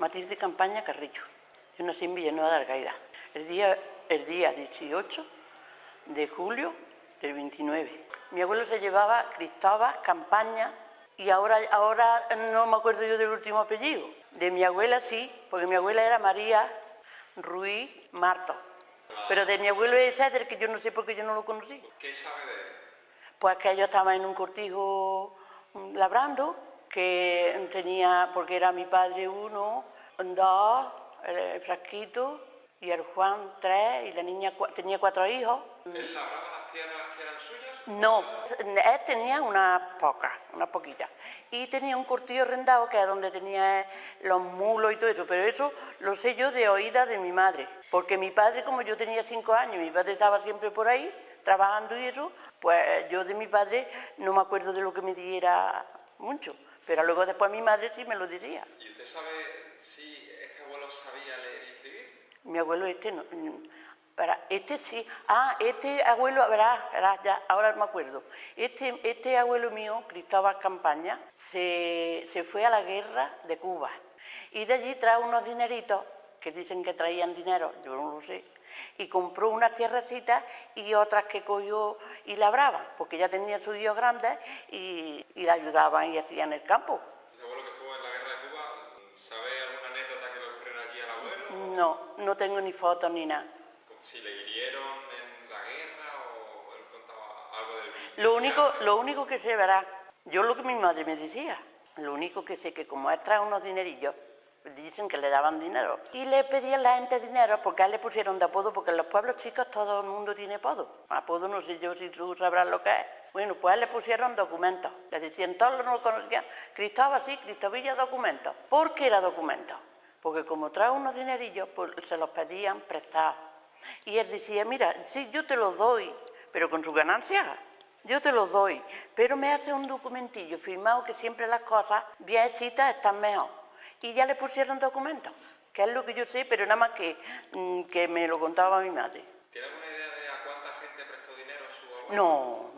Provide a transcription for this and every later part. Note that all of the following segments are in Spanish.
Matriz de Campaña, Carrillo. Yo nací en Villanueva de Algaida, el día 18 de julio del 29. Mi abuelo se llamaba Cristóbal Campaña y ahora no me acuerdo yo del último apellido. De mi abuela sí, porque mi abuela era María Ruiz Marto. Pero de mi abuelo ese es del que yo no sé por qué yo no lo conocí. ¿Qué sabe de él? Pues que yo estaba en un cortijo labrando, que tenía, porque era mi padre 1, 2, el Frasquito y el Juan 3, y la niña tenía 4 hijos. ¿Él labraba las tierras que eran suyas? No, él tenía unas poquitas. Y tenía un cortillo arrendado, que es donde tenía los mulos y todo eso, pero eso lo sé yo de oídas de mi madre. Porque mi padre, como yo tenía 5 años, mi padre estaba siempre por ahí, trabajando y eso, pues yo de mi padre no me acuerdo de lo que me diera mucho. Pero luego después mi madre sí me lo decía. ¿Y usted sabe si este abuelo sabía leer y escribir? Mi abuelo no... Este sí, este abuelo, verás, ya, ahora me acuerdo. Este abuelo mío, Cristóbal Campaña, se fue a la guerra de Cuba y de allí trae unos dineritos, que dicen que traían dinero, yo no lo sé, y compró unas tierrecitas y otras que cogió y labraban, porque ya tenía sus hijos grandes y la ayudaban y hacían el campo. ¿Este abuelo que estuvo en la guerra de Cuba, sabe alguna anécdota que le ocurriera aquí al abuelo? No tengo ni fotos ni nada. Si le hirieron en la guerra o él contaba algo del... Lo único que sé, verá, yo lo que mi madre me decía, lo único que sé que como él trae unos dinerillos, dicen que le daban dinero, y le pedían la gente dinero porque a él le pusieron de apodo, porque en los pueblos chicos todo el mundo tiene apodo. Apodo no sé yo si tú sabrás lo que es. Bueno, pues a él le pusieron documentos, le decían, todos no lo conocían, Cristóbal sí, Cristovilla documentos. ¿Por qué era documento? Porque como trae unos dinerillos, pues se los pedían prestados. Y él decía, mira, sí, yo te los doy, pero con su ganancia, yo te los doy, pero me hace un documentillo firmado que siempre las cosas bien hechitas están mejor. Y ya le pusieron documentos, que es lo que yo sé, pero nada más que me lo contaba mi madre. ¿Tiene alguna idea de a cuánta gente prestó dinero su abuelo? No,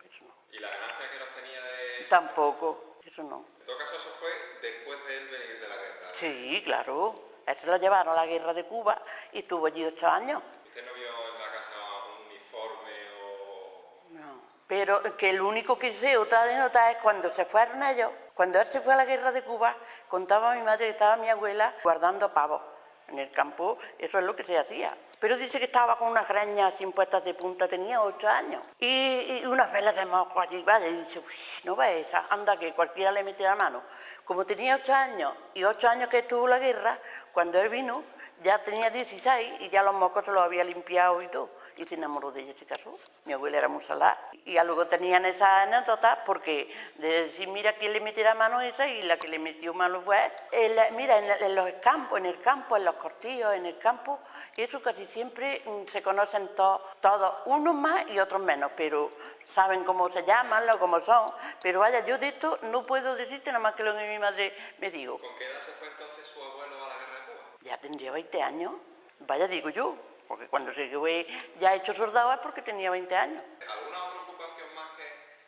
eso no. ¿Y la ganancia que nos tenía de...? Tampoco, eso no. En todo caso, eso fue después de él venir de la guerra, ¿no? Sí, claro. Él se lo llevaron a la guerra de Cuba y estuvo allí 8 años. ¿Usted no vio en la casa un uniforme o...? No, pero que lo único que sé, otra anécdota, es cuando se fueron ellos, cuando él se fue a la guerra de Cuba, contaba a mi madre que estaba mi abuela guardando pavos en el campo, eso es lo que se hacía. Pero dice que estaba con unas greñas sin puestas de punta, tenía 8 años. Y unas velas de moco allí, vaya, y dice, uy, no ves esa, anda que cualquiera le mete la mano. Como tenía 8 años, y 8 años que estuvo la guerra, cuando él vino, ya tenía 16 y ya los mocos se los había limpiado y todo. Y se enamoró de ella y se casó. Mi abuela era muy salada. Y luego tenían esas anécdotas porque de decir, mira, ¿quién le metió la mano esa? Y la que le metió mano fue él. Mira, en los campos, en el campo, en los cortillos, en el campo, eso casi siempre se conocen todos, unos más y otros menos, pero saben cómo se llaman, cómo son. Pero vaya, yo de esto no puedo decirte nada más que lo que mi madre me dijo. ¿Con qué edad se fue entonces su abuelo a la guerra de Cuba? Ya tendría 20 años, vaya, digo yo, porque cuando se fue ya hecho soldado es porque tenía 20 años. ¿Alguna otra ocupación más que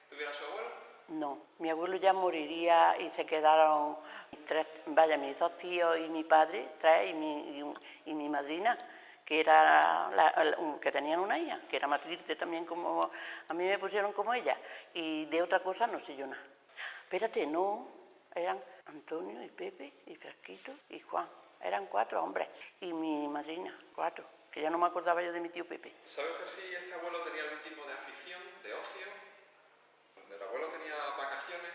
tuviera su abuelo? No, mi abuelo ya moriría y se quedaron mis 2 tíos y mi padre, 3 y mi madrina, que era que tenían una hija, que era Matilde también, como a mí me pusieron como ella, y de otra cosa no sé yo nada. Espérate, no, eran Antonio y Pepe y Frasquito y Juan, eran 4 hombres, y mi madrina, 4, que ya no me acordaba yo de mi tío Pepe. ¿Sabe usted si este abuelo tenía algún tipo de afición, de ocio? ¿El abuelo tenía vacaciones?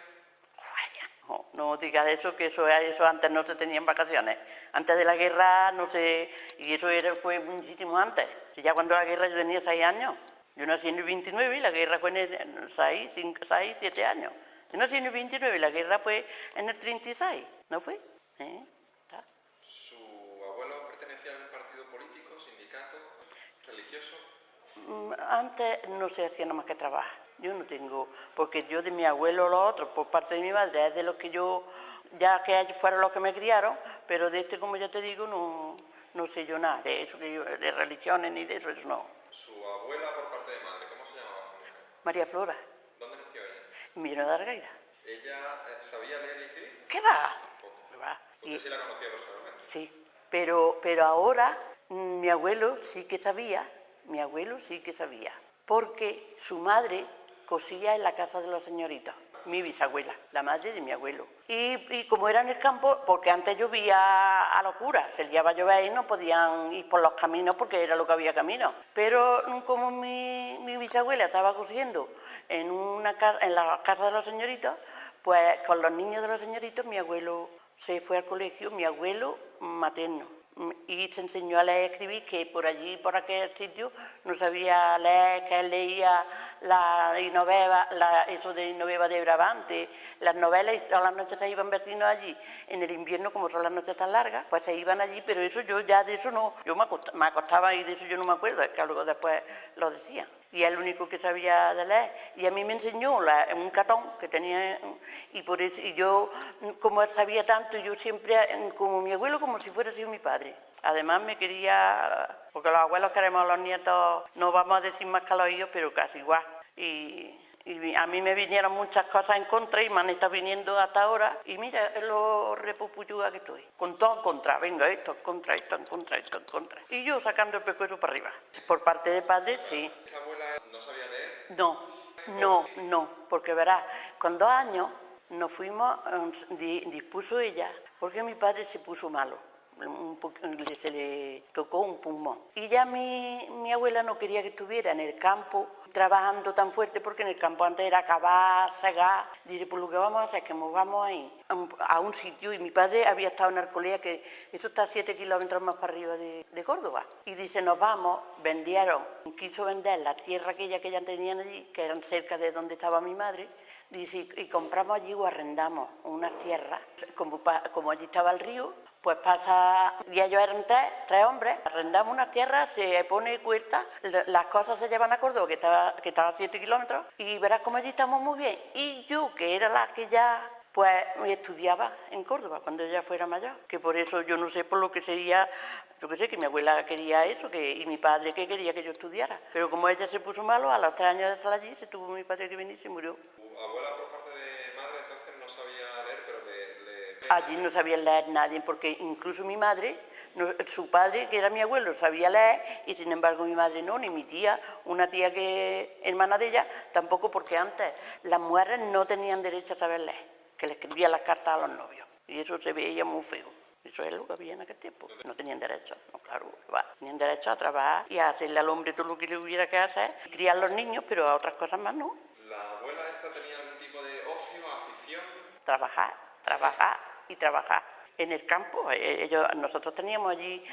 No digas eso, que eso antes no se tenían vacaciones. Antes de la guerra no sé, y eso fue muchísimo antes. Si ya cuando la guerra yo tenía 6 años. Yo nací en el 29 y la guerra fue en el 6, 7 años. Yo nací en el 29 y la guerra fue en el 36, ¿no fue? ¿Su abuelo pertenecía a algún partido político, sindicato, religioso? Antes no se hacía nada más que trabajar. Yo no tengo, porque yo de mi abuelo los otros, por parte de mi madre, es de los que yo, ya que ellos fueron los que me criaron, pero de este, como ya te digo, no sé yo nada de eso, de religiones ni de eso no. ¿Su abuela por parte de madre, cómo se llamaba esa mujer? María Flora. ¿Dónde nació ella? En Villanueva de Algaida. ¿Ella sabía leer y escribir? ¿Qué va? va. ¿Usted sí la conocía personalmente? Sí, pero ahora mi abuelo sí que sabía, porque su madre cosía en la casa de los señoritos, mi bisabuela, la madre de mi abuelo. Y como era en el campo, porque antes llovía a locura, se liaba a llover y no podían ir por los caminos porque era lo que había camino. Pero como mi bisabuela estaba cosiendo en la casa de los señoritos, pues con los niños de los señoritos mi abuelo se fue al colegio, mi abuelo materno, y se enseñó a leer y escribir, que por allí, por aquel sitio, no sabía leer, que él leía eso de Inoveva de Brabante, las novelas, y todas las noches se iban vecinos allí, en el invierno, como son las noches tan largas, pues se iban allí, pero eso yo ya de eso no, yo me acostaba y de eso yo no me acuerdo, es que luego después lo decía. Y es el único que sabía de leer. Y a mí me enseñó un catón que tenía, y yo, como él sabía tanto, yo siempre, como mi abuelo, como si fuera sido mi padre. Además me quería, porque los abuelos queremos a los nietos, no vamos a decir más que a los hijos, pero casi igual. Y a mí me vinieron muchas cosas en contra y me han estado viniendo hasta ahora. Y mira, es lo repopuyuga que estoy. Con todo en contra. Venga, esto en contra, esto en contra, esto en contra. Y yo sacando el pescuezo para arriba. Por parte de padre, sí. ¿La abuela no sabía leer? No, porque verás, con 2 años nos fuimos, dispuso ella, porque mi padre se puso malo. Se le tocó un pulmón. Y ya mi abuela no quería que estuviera en el campo trabajando tan fuerte, porque en el campo antes era cavar, segar. Dice, pues lo que vamos a hacer es que nos vamos ahí a un sitio, y mi padre había estado en Arcolea, que eso está 7 kilómetros más para arriba de Córdoba. Y dice, nos vamos, quiso vender la tierra aquella que ya tenían allí, que eran cerca de donde estaba mi madre. Dice, y compramos allí o arrendamos unas tierras, como allí estaba el río, pues pasa, y ellos eran tres hombres, arrendamos unas tierras, se pone cuesta, las cosas se llevan a Córdoba, que estaba a 7 kilómetros, y verás como allí estamos muy bien. Y yo, que era la que ya, pues estudiaba en Córdoba cuando ella fuera mayor, que por eso yo no sé por lo que sería, yo que sé, que mi abuela quería eso, y mi padre que quería que yo estudiara. Pero como ella se puso malo, a los 3 años de estar allí, se tuvo mi padre que venir y se murió. ¿Tu abuela por parte de madre entonces no sabía leer, pero Allí no sabía leer nadie, porque incluso mi madre, su padre, que era mi abuelo, sabía leer, y sin embargo mi madre no, ni mi tía, una tía que hermana de ella, tampoco, porque antes las mujeres no tenían derecho a saber leer, que le escribían las cartas a los novios, y eso se veía muy feo. Eso es lo que había en aquel tiempo. No tenían derecho, no, claro, tenían derecho a trabajar y a hacerle al hombre todo lo que le hubiera que hacer, y criar a los niños, pero a otras cosas más no. ¿La abuela esta tenía algún tipo de ocio, afición? Trabajar y trabajar en el campo. Nosotros teníamos allí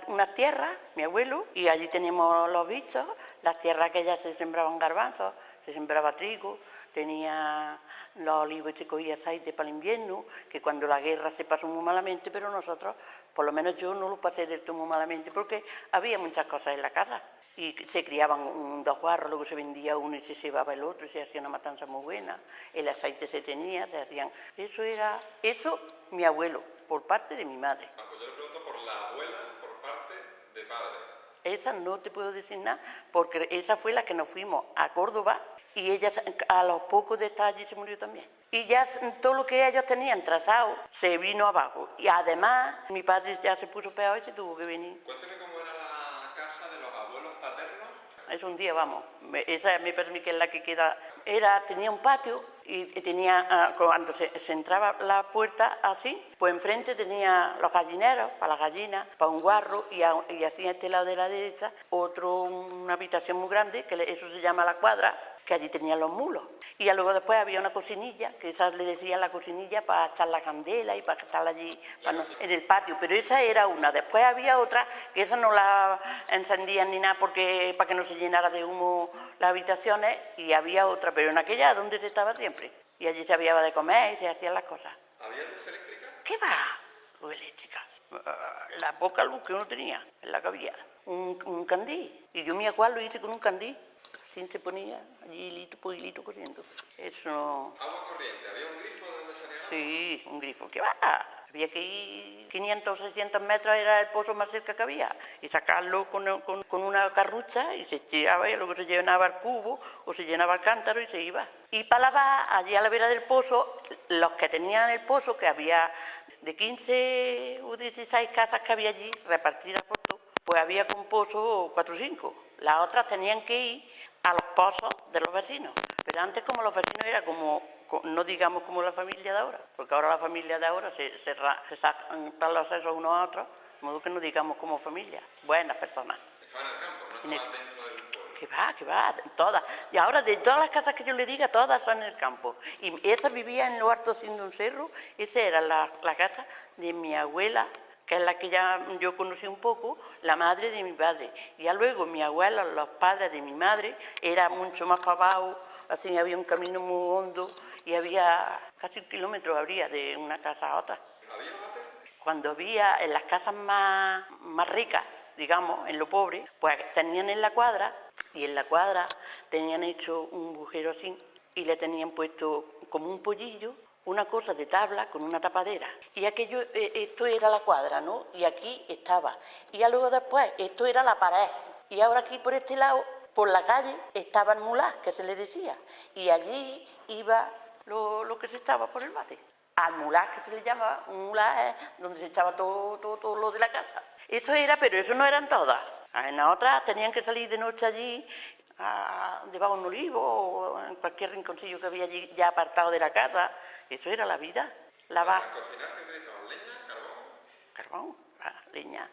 unas tierras, mi abuelo, y allí teníamos los bichos, las tierras que se sembraban garbanzos, se sembraba trigo, tenía los olivos y se cogía aceite para el invierno, que cuando la guerra se pasó muy malamente, pero nosotros, por lo menos yo no lo pasé del todo muy malamente, porque había muchas cosas en la casa. Y se criaban 2 guarros, luego se vendía uno y se cebaba el otro, y se hacía una matanza muy buena, el aceite se tenía, se hacían... Eso mi abuelo, por parte de mi madre. Pues yo le pregunto por la abuela, por parte de padre. Esa no te puedo decir nada, porque esa fue la que nos fuimos a Córdoba, y ella a los pocos de estar allí se murió también. Y ya todo lo que ellos tenían trazado se vino abajo. Y además mi padre ya se puso peor y se tuvo que venir. Cuénteme cómo era la casa de los abuelos paternos. Es un día, vamos, esa me parece que es la que queda. Tenía un patio y tenía, cuando se entraba la puerta así, pues enfrente tenía los gallineros, para las gallinas, para un guarro, y así a este lado de la derecha, una habitación muy grande, que eso se llama la cuadra, que allí tenían los mulos. Y luego después había una cocinilla, que esa le decían la cocinilla para echar la candela y para estar allí en el patio, pero esa era una. Después había otra, que esa no la encendían ni nada para que no se llenara de humo las habitaciones, y había otra, pero en aquella donde se estaba siempre. Y allí se había de comer y se hacían las cosas. ¿Había luz eléctrica? ¿Qué va? Luz eléctrica. La poca luz que uno tenía, en la que había. Un candí. Y yo mi acuario lo hice con un candí. Se ponía allí hilito corriendo. Eso. ¿Agua corriente? ¿Había un grifo donde salía agua? Sí, un grifo. ¿Qué va? Había que ir 500 o 600 metros, era el pozo más cerca que había, y sacarlo con una carrucha, y se tiraba, y luego se llenaba el cubo o se llenaba el cántaro y se iba. Y para lavar, allí a la vera del pozo, los que tenían el pozo, que había de 15 o 16 casas que había allí, repartidas por todo, pues había con pozo 4 o 5. Las otras tenían que ir a los pozos de los vecinos. Pero antes, como los vecinos eran como, no digamos como la familia de ahora, porque ahora la familia de ahora se sacan los accesos unos a otros, de modo que no digamos como familia, buenas personas. Estaban en el campo, no estaban dentro del pueblo. Que va, todas. Y ahora de todas las casas que yo le diga, todas son en el campo. Y esa vivía en lo alto de un cerro, esa era la casa de mi abuela, que es la que ya yo conocí un poco, la madre de mi padre. Y ya luego mi abuela, los padres de mi madre, era mucho más para abajo, así había un camino muy hondo y había casi 1 kilómetro habría de una casa a otra. ¿Había water? Cuando había en las casas más ricas, digamos, en lo pobre, pues tenían en la cuadra, y en la cuadra tenían hecho un agujero así, y le tenían puesto como un pollillo, una cosa de tabla con una tapadera. Y aquello, esto era la cuadra, ¿no? Y aquí estaba. Y ya luego después, esto era la pared. Y ahora aquí por este lado, por la calle, estaba el mulá, que se le decía. Y allí iba lo que se estaba por el bate. Al mulá, que se le llama, un mulá es donde se echaba todo lo de la casa. Eso era, pero eso no eran todas. En las otras tenían que salir de noche allí, debajo de un olivo o en cualquier rinconcillo que había allí ya apartado de la casa. Eso era la vida. ¿Para cocinar qué utilizaban? ¿Leña? ¿Carbón? Carbón, leña.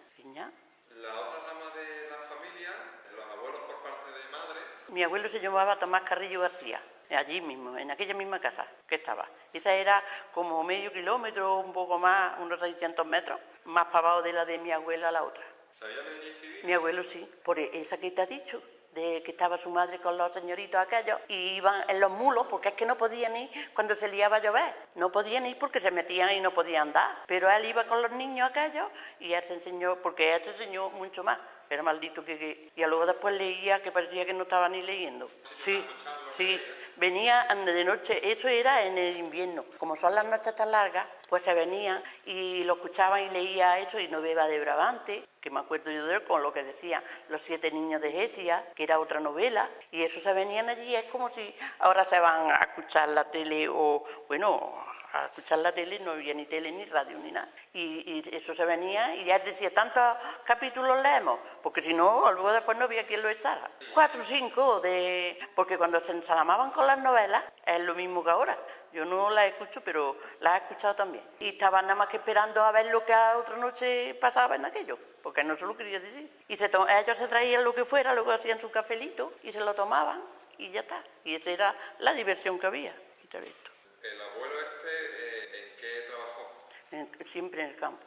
La otra rama de la familia, los abuelos por parte de madre. Mi abuelo se llamaba Tomás Carrillo García, allí mismo, en aquella misma casa que estaba. Esa era como medio kilómetro, un poco más, unos 600 metros, más para abajo de la de mi abuela a la otra. ¿Sabía leer y escribir? Mi abuelo sí, por esa que te ha dicho, de que estaba su madre con los señoritos aquellos y iban en los mulos, porque es que no podían ir cuando se liaba a llover. No podían ir porque se metían y no podían andar. Pero él iba con los niños aquellos y él se enseñó, porque él se enseñó mucho más. Era maldito que... Y luego después leía que parecía que no estaba ni leyendo. Sí. Venía de noche, eso era en el invierno. Como son las noches tan largas, pues se venían y lo escuchaban y leía eso, y Novela de Brabante, que me acuerdo yo de él con lo que decía Los 7 niños de Hesia, que era otra novela, y eso se venían allí. Es como si ahora se van a escuchar la tele o, bueno, a escuchar la tele, no había ni tele, ni radio, ni nada. Y eso se venía y ya decía, ¿tantos capítulos leemos? Porque si no, luego después no había quien lo echara. 4 o 5, porque cuando se ensalamaban con las novelas, es lo mismo que ahora. Yo no las escucho, pero las he escuchado también. Y estaban nada más que esperando a ver lo que a otra noche pasaba en aquello, porque no se lo quería decir. Y ellos se traían lo que fuera, luego hacían su cafelito y se lo tomaban y ya está. Y esa era la diversión que había. ¿El abuelo en qué trabajó? Siempre en el campo,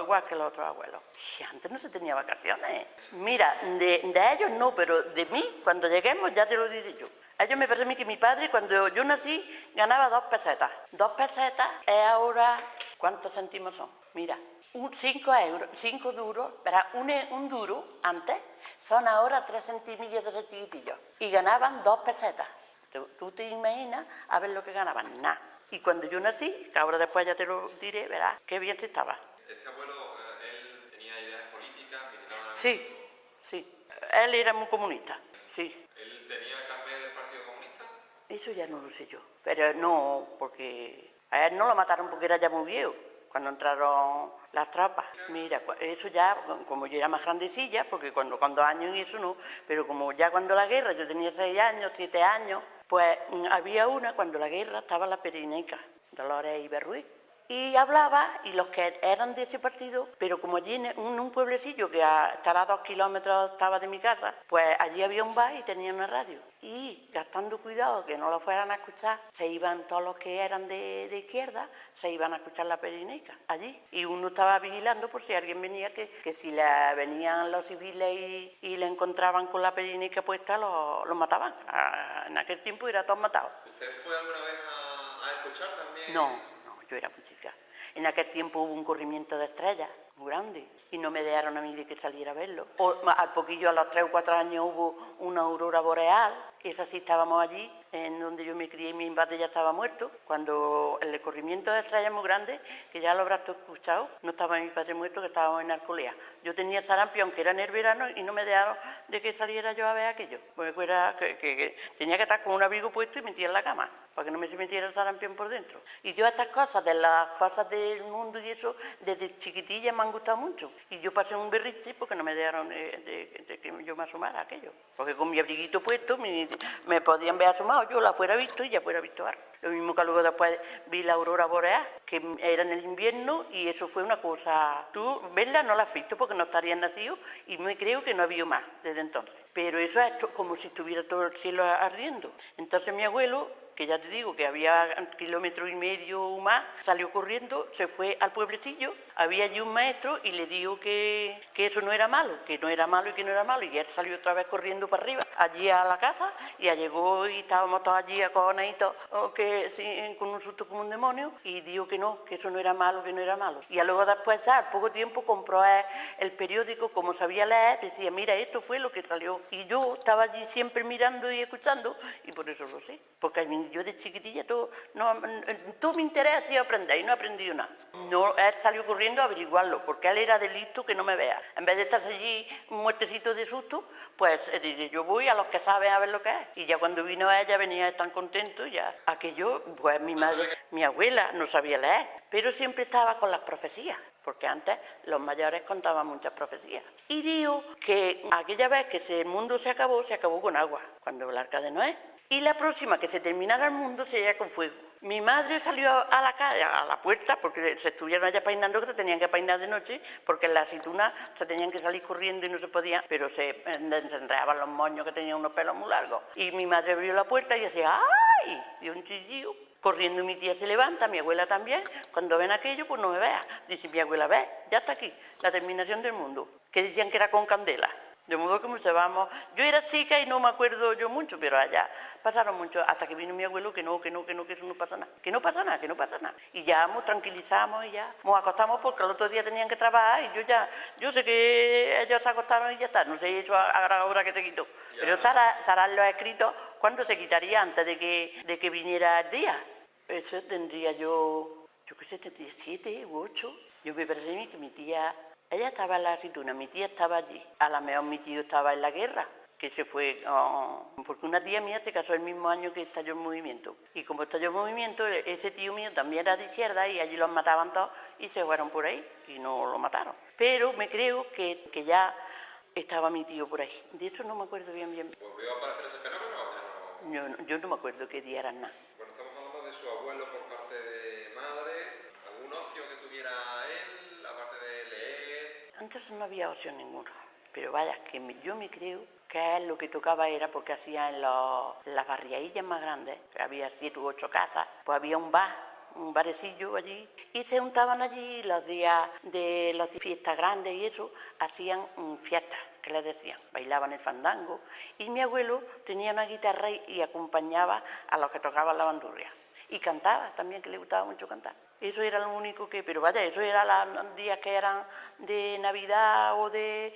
igual que los otros abuelos. Y antes no se tenía vacaciones. Mira, de ellos no, pero de mí, cuando lleguemos, ya te lo diré yo. Ellos me parece a mí que mi padre, cuando yo nací, ganaba 2 pesetas. 2 pesetas es ahora, ¿cuántos céntimos son? Mira, 5 euros, 5 duros, pero un duro antes son ahora 3 centimillos de chiquitillos. Y ganaban 2 pesetas. Tú te imaginas a ver lo que ganaban, nada. Y cuando yo nací, que ahora después ya te lo diré, verás qué bien se estaba. ¿Este abuelo, él tenía ideas políticas? Sí. Él era muy comunista, sí. ¿Él tenía carnet del Partido Comunista? Eso ya no lo sé yo. Pero no, porque a él no lo mataron porque era ya muy viejo, cuando entraron las tropas. Mira, eso ya, como yo era más grandecilla, porque con 2 años y eso no, pero como ya cuando la guerra, yo tenía 6 años, 7 años, pues había una, cuando la guerra estaba la Perineca, Dolores Iberruiz, y hablaba, y los que eran de ese partido, pero como allí en un pueblecillo que estará a 2 kilómetros estaba de mi casa, pues allí había un bar y tenía una radio. Y gastando cuidado que no lo fueran a escuchar, se iban todos los que eran de izquierda, se iban a escuchar la Perineca allí. Y uno estaba vigilando por si alguien venía, que si le venían los civiles y le encontraban con la Perineca puesta, lo mataban. En aquel tiempo era todos matados. ¿Usted fue alguna vez a escuchar también? No, yo era muy chica. En aquel tiempo hubo un corrimiento de estrellas muy grande y no me dejaron a mí de que saliera a verlo. Al poquillo, a los 3 o 4 años, hubo una aurora boreal, esa sí estábamos allí, en donde yo me crié y mi padre ya estaba muerto. Cuando el corrimiento de estrellas muy grande, que ya lo habrás tú escuchado, no estaba mi padre muerto, que estábamos en Alcolea. Yo tenía sarampión, aunque era en el verano, y no me dejaron de que saliera yo a ver aquello. Porque era que tenía que estar con un abrigo puesto y metida en la cama. para que no me se metiera el sarampión por dentro. Y yo estas cosas, de las cosas del mundo y eso, desde chiquitilla me han gustado mucho. Y yo pasé un berrinche porque no me dejaron de que yo me asomara a aquello. Porque con mi abriguito puesto me podían ver asomado, yo la fuera visto y ya fuera visto algo. Lo mismo que luego después vi la aurora boreal, que era en el invierno, y eso fue una cosa... Tú, verla, no la has visto porque no estarías nacido, y me creo que no había más desde entonces. Pero eso es como si estuviera todo el cielo ardiendo. Entonces mi abuelo, que ya te digo que había 1,5 kilómetros o más, salió corriendo, se fue al pueblecillo, había allí un maestro y le dijo que eso no era malo, que no era malo y que no era malo, y él salió otra vez corriendo para arriba, allí a la casa, y ya llegó y estábamos todos allí acojonaditos, con un susto como un demonio, y dijo que no, que eso no era malo, que no era malo. Y luego después, al poco tiempo, compró el periódico, como sabía leer, decía, mira, esto fue lo que salió. Y yo estaba allí siempre mirando y escuchando, y por eso lo sé, porque yo de chiquitilla todo mi interés ha sido aprender y no he aprendido nada. No, él salió corriendo a averiguarlo, porque él era de listo que no me vea. En vez de estar allí muertecito de susto, pues yo voy a los que saben a ver lo que es. Y ya cuando vino ella venía tan contento, ya aquello, pues mi madre, mi abuela no sabía leer, pero siempre estaba con las profecías, porque antes los mayores contaban muchas profecías. Y dijo que aquella vez que el mundo se acabó con agua, cuando el arca de Noé. Y la próxima que se terminara el mundo sería con fuego. Mi madre salió a la calle, a la puerta, porque se estuvieron allá peinando, que se tenían que peinar de noche, porque en la aceituna se tenían que salir corriendo y no se podía, pero se enredaban los moños que tenían unos pelos muy largos. Y mi madre abrió la puerta y decía, ¡ay! Dio un chillillo. Corriendo mi tía se levanta, mi abuela también. Cuando ven aquello, pues no me vea. Dice mi abuela, ve, ya está aquí, la terminación del mundo. Que decían que era con candela. De modo que observamos, yo era chica y no me acuerdo yo mucho, pero allá pasaron mucho, hasta que vino mi abuelo, que eso no pasa nada, que no pasa nada. Y ya nos tranquilizamos y ya nos acostamos porque el otro día tenían que trabajar y yo sé que ellos se acostaron y ya está, no sé eso ahora que se quitó. Pero estarán los escritos, ¿cuándo se quitaría antes de que viniera el día? Eso tendría yo qué sé, 7 u 8. Yo me parece que mi tía... Ella estaba en la aceituna, mi tía estaba allí. A lo mejor mi tío estaba en la guerra, que se fue, porque una tía mía se casó el mismo año que estalló el movimiento. Y como estalló el movimiento, ese tío mío también era de izquierda y allí los mataban todos y se fueron por ahí y no lo mataron. Pero me creo que ya estaba mi tío por ahí. De hecho no me acuerdo bien. ¿Volvió a aparecer ese fenómeno o ya no? Yo no me acuerdo qué día eran nada. Bueno, estamos hablando de su abuelo por parte de madre. ¿Algún ocio que tuviera él, aparte de leer? Antes no había opción ninguna, pero vaya, yo me creo que él lo que tocaba era porque hacía en las barriadillas más grandes, que había 7 u 8 casas, pues había un barecillo allí, y se juntaban allí los días de las fiestas grandes y eso, hacían fiestas, que les decían, bailaban el fandango, y mi abuelo tenía una guitarra y acompañaba a los que tocaban la bandurria. Y cantaba también, que le gustaba mucho cantar. Eso era lo único pero vaya, eso era los días que eran de Navidad o de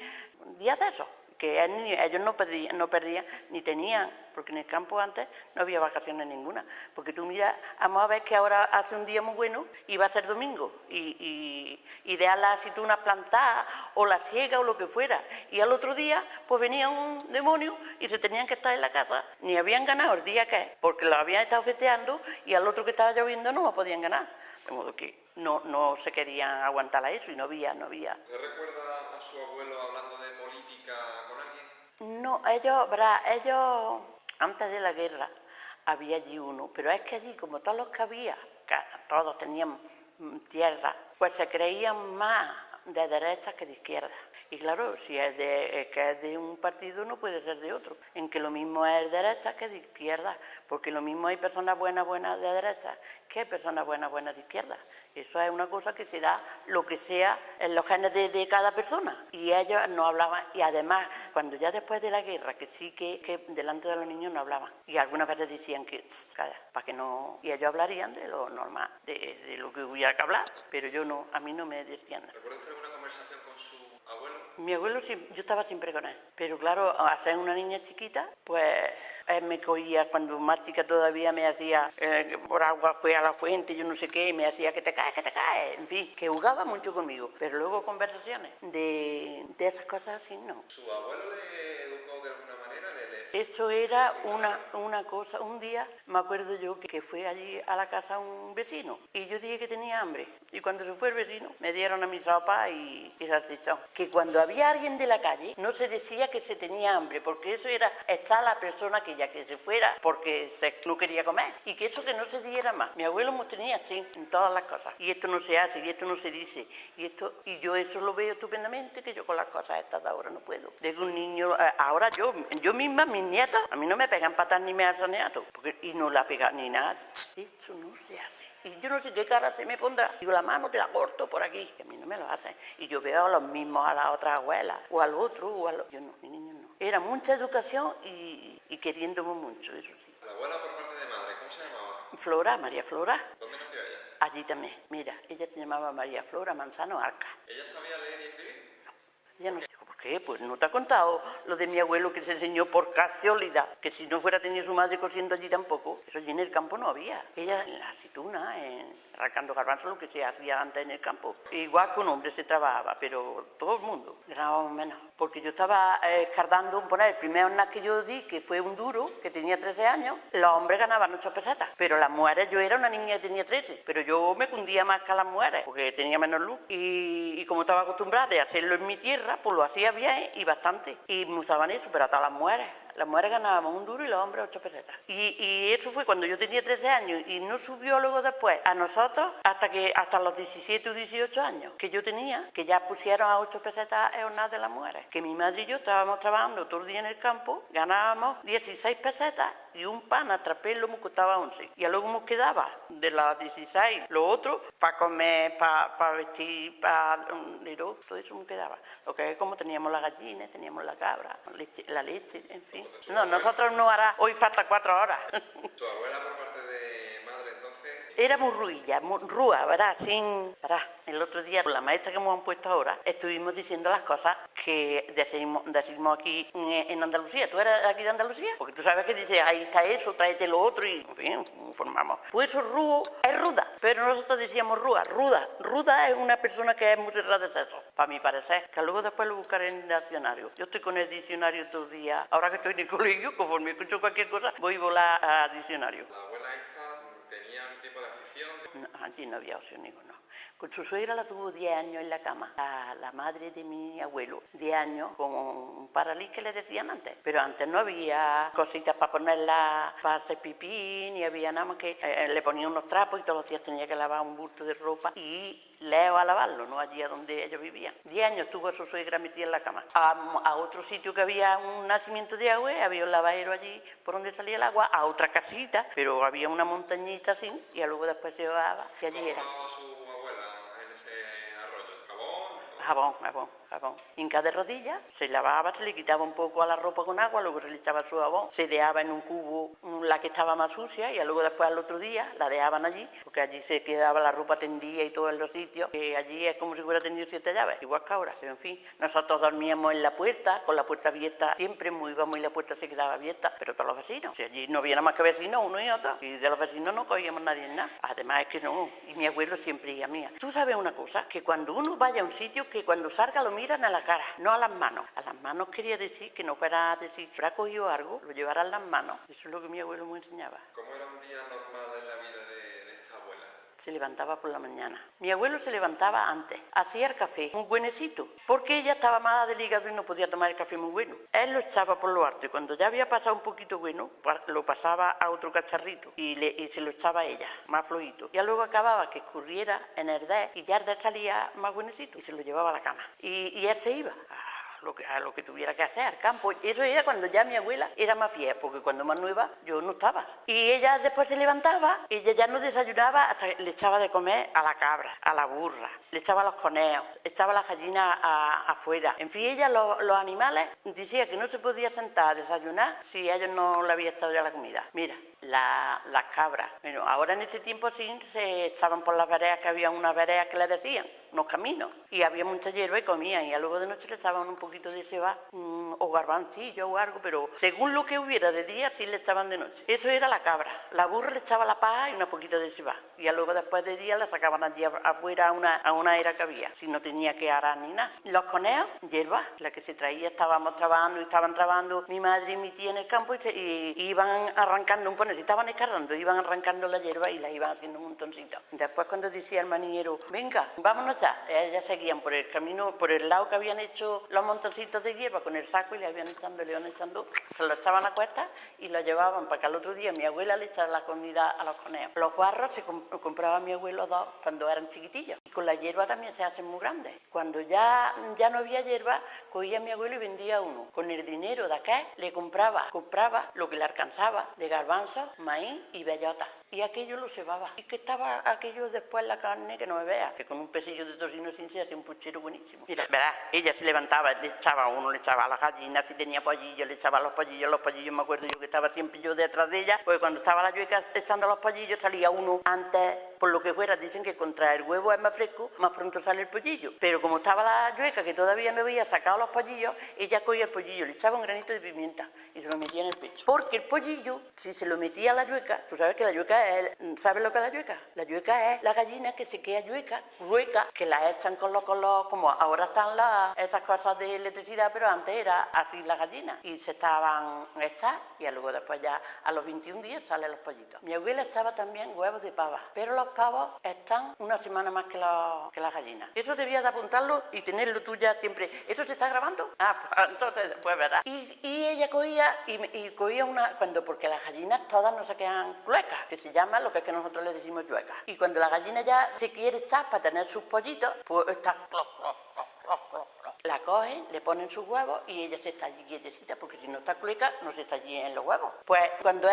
días de esos, que ellos no perdían, ni tenían, porque en el campo antes no había vacaciones ninguna. Porque tú miras, vamos a ver que ahora hace un día muy bueno y va a ser domingo, y dejan las aceitunas plantadas, o la siega, o lo que fuera. Y al otro día, pues venía un demonio y se tenían que estar en la casa. Ni habían ganado el día que, porque lo habían estado festeando, y al otro que estaba lloviendo no lo podían ganar. De modo que no se querían aguantar a eso y no había. ¿Usted recuerda a su abuelo hablando de política con alguien? No, ellos, antes de la guerra, había allí uno, pero es que allí, como todos los que había, que todos tenían tierra, pues se creían más de derecha que de izquierda. Y claro, si que es de un partido no puede ser de otro, en que lo mismo es de derecha que de izquierda, porque lo mismo hay personas buenas de derecha que hay personas buenas de izquierda. Eso es una cosa que se da lo que sea en los genes de cada persona. Y ellos no hablaban, y además, cuando ya después de la guerra, que sí que delante de los niños no hablaban, y algunas veces decían que, calla, para que no... Y ellos hablarían de lo normal, de lo que hubiera que hablar, pero a mí no me decían nada. ¿Recuerda usted alguna conversación con su abuelo? Mi abuelo, yo estaba siempre con él, pero claro, al ser una niña chiquita, pues él me cogía, cuando más chica todavía me hacía, por agua fue a la fuente, yo no sé qué, y me hacía que te caes, en fin, que jugaba mucho conmigo, pero luego conversaciones de esas cosas así no. ¿Su abuelo le educó de alguna manera? ¿Le Eso era una cosa, un día me acuerdo yo que fue allí a la casa un vecino y yo dije que tenía hambre y cuando se fue el vecino me dieron a mi sopa y salchichón. Que cuando había alguien de la calle no se decía que se tenía hambre porque eso era estar la persona que ya que se fuera porque no quería comer y que eso que no se diera más. Mi abuelo nos tenía así en todas las cosas y esto no se hace y esto no se dice y yo eso lo veo estupendamente que yo con las cosas estas de ahora no puedo. De que un niño, ahora yo misma, mis nietos, a mí no me pegan patas ni me hacen neato, y no la pegan ni nada. Eso no se hace. Y yo no sé qué cara se me pondrá. Digo, la mano te la corto por aquí, que a mí no me lo hacen. Y yo veo a los mismos, a las otras abuelas, o al otro, o a los... Yo no, mi niño no. Era mucha educación y queriéndome mucho, eso sí. ¿La abuela por parte de madre, cómo se llamaba? Flora, María Flora. ¿Dónde nació ella? Allí también. Mira, ella se llamaba María Flora Manzano Arca. ¿Ella sabía leer y escribir? Ella no sé. ¿Por qué? Pues no te ha contado lo de mi abuelo que se enseñó por casualidad, que si no fuera tenido su madre cosiendo allí tampoco, eso allí en el campo no había. Ella en la aceituna, arrancando garbanzos, lo que se hacía antes en el campo. Igual con hombres se trabajaba, pero todo el mundo, ganábamos menos. Porque yo estaba escardando, el primer hornal que yo di, que fue un duro, que tenía 13 años, los hombres ganaban 8 pesetas, pero las mujeres, yo era una niña que tenía 13, pero yo me cundía más que a las mujeres, porque tenía menos luz. Y como estaba acostumbrada de hacerlo en mi tierra, pues lo hacía bien y bastante. Y me usaban eso, pero a todas las mujeres. Las mujeres ganábamos un duro y los hombres 8 pesetas. Y eso fue cuando yo tenía 13 años y no subió luego después a nosotros hasta los 17 o 18 años que yo tenía, que ya pusieron a 8 pesetas el hornal de las mujeres. Que mi madre y yo estábamos trabajando todo el día en el campo, ganábamos 16 pesetas y un pan a trapelo me costaba 11. Y luego nos quedaba de las 16 lo otro para comer, para vestir, todo eso me quedaba. Lo que es como teníamos las gallinas, teníamos la cabra, la leche, en fin. No, nosotros no hará, hoy falta 4 horas. ¿Su abuela por parte de madre entonces? Era muy ruilla, muy rúa, ¿verdad? El otro día, con la maestra que hemos puesto ahora, estuvimos diciendo las cosas que decimos aquí en Andalucía. ¿Tú eres de aquí de Andalucía? Porque tú sabes que dice, ahí está eso, tráete lo otro y, en fin, formamos. Pues eso es ruda, pero nosotros decíamos ruda. Ruda es una persona que es muy cerrada de sexo, para mi parecer, que luego después lo buscaré en el diccionario. Yo estoy con el diccionario todo el día. Ahora que estoy en el colegio, conforme escucho cualquier cosa, voy a volar al diccionario. ¿La abuela esta tenía un tipo de afición? No, allí no había opción ninguna. Con su suegra la tuvo 10 años en la cama. La madre de mi abuelo, 10 años, con un paralís que le decían antes. Pero antes no había cositas para ponerla, para hacer pipí, ni había nada más que le ponía unos trapos y todos los días tenía que lavar un bulto de ropa y lejos a lavarlo, no allí a donde ellos vivían. 10 años tuvo a su suegra metida en la cama. A otro sitio que había un nacimiento de agua, había un lavadero allí por donde salía el agua, a otra casita, pero había una montañita así y luego después se llevaba y allí era. ¿Cómo su abuela en ese arroyo? ¿Jabón? Jabón. Hinca de rodillas, se lavaba, se le quitaba un poco a la ropa con agua, luego se le echaba su jabón, se dejaba en un cubo la que estaba más sucia y luego después al otro día la dejaban allí, porque allí se quedaba la ropa tendida y todo en los sitios, que allí es como si hubiera tenido 7 llaves, igual que ahora. Pero en fin, nosotros dormíamos en la puerta, con la puerta abierta, siempre íbamos y la puerta se quedaba abierta, pero todos los vecinos, si allí no había nada más que vecinos, uno y otro, y de los vecinos no cogíamos nadie en nada. Además es que no, y mi abuelo siempre iba mía. Tú sabes una cosa, que cuando uno vaya a un sitio, que cuando salga lo miran a la cara, no a las manos. A las manos quería decir que no fuera a decir, si habrá cogido algo, lo llevará en las manos. Eso es lo que mi abuelo me enseñaba. ¿Cómo era un día normal en la vida de esta abuela? Se levantaba por la mañana. Mi abuelo se levantaba antes, hacía el café, muy buenecito, porque ella estaba mala del hígado y no podía tomar el café muy bueno. Él lo echaba por lo alto y cuando ya había pasado un poquito bueno, lo pasaba a otro cacharrito y se lo echaba a ella, más flojito. Y luego acababa que escurriera en el dé y ya el dé salía más buenecito y se lo llevaba a la cama. Y él se iba a lo que tuviera que hacer, al campo. Eso era cuando ya mi abuela era más vieja, porque cuando más nueva yo no estaba. Y ella después se levantaba, ella ya no desayunaba hasta que le echaba de comer a la cabra, a la burra, le echaba a los conejos, echaba las gallinas afuera. En fin, ella los animales decía que no se podía sentar a desayunar si a ellos no le había echado ya la comida. Mira, las cabras. Bueno, ahora en este tiempo sí se estaban por las veredas, que había unas veredas que le decían, unos caminos, y había mucha hierba y comían, y luego de noche le echaban un poquito de ceba, o garbancillo o algo, pero según lo que hubiera de día sí le echaban de noche. Eso era la cabra. La burra le echaba la paja y una poquito de ceba, y luego después de día la sacaban allí afuera a una era que había, si no tenía que arar ni nada. Los conejos, hierba, la que se traía, estaban trabajando mi madre y mi tía en el campo y iban arrancando un poner, si estaban escardando, iban arrancando la hierba y la iban haciendo un montoncito. Después cuando decía el manillero, venga, vámonos ya, ellas seguían por el camino, por el lado que habían hecho los montoncitos de hierba con el saco y le habían echando, se lo echaban a cuestas y lo llevaban para que al otro día mi abuela le echara la comida a los conejos. Los guarros se compraba mi abuelo dos cuando eran chiquitillos. Y con la hierba también se hacen muy grandes. Cuando ya no había hierba, cogía mi abuelo y vendía uno. Con el dinero de aquel le compraba lo que le alcanzaba de garbanzos, maíz y bellota. Y aquello lo cebaba. Y que estaba aquello después la carne que no me vea, que con un pesillo de tocino sin se hacía un puchero buenísimo. Mira, verás, ella se levantaba, le echaba a las gallinas, si tenía pollillos, le echaba los pollillos, me acuerdo yo que estaba siempre yo detrás de ella, porque cuando estaba la yueca echando los pollillos salía uno antes, por lo que fuera, dicen que contra el huevo es más fresco, más pronto sale el pollillo. Pero como estaba la yueca que todavía no había sacado los pollillos, ella cogía el pollillo, le echaba un granito de pimienta y se lo metía en el pecho. Porque el pollillo, si se lo metía a la yueca, tú sabes que la yueca es, ¿sabes lo que es la yueca? La yueca es la gallina que se queda rueca, que la echan con los, como ahora están esas cosas de electricidad, pero antes era así la gallina. Y se estaban hechas y luego después ya a los 21 días salen los pollitos. Mi abuela echaba también huevos de pava, pero los pavos están una semana más que las gallinas. Eso debías de apuntarlo y tenerlo tú ya siempre. ¿Eso se está grabando? Ah, pues entonces después verás. Y ella cogía y cogía una, porque las gallinas todas no se quedan cluecas, que se llama lo que es que nosotros le decimos yuecas. Y cuando la gallina ya se quiere echar para tener sus pollitos, pues está la cogen, le ponen sus huevos y ella se está allí quietecita, porque si no está clueca, no se está allí en los huevos. Pues cuando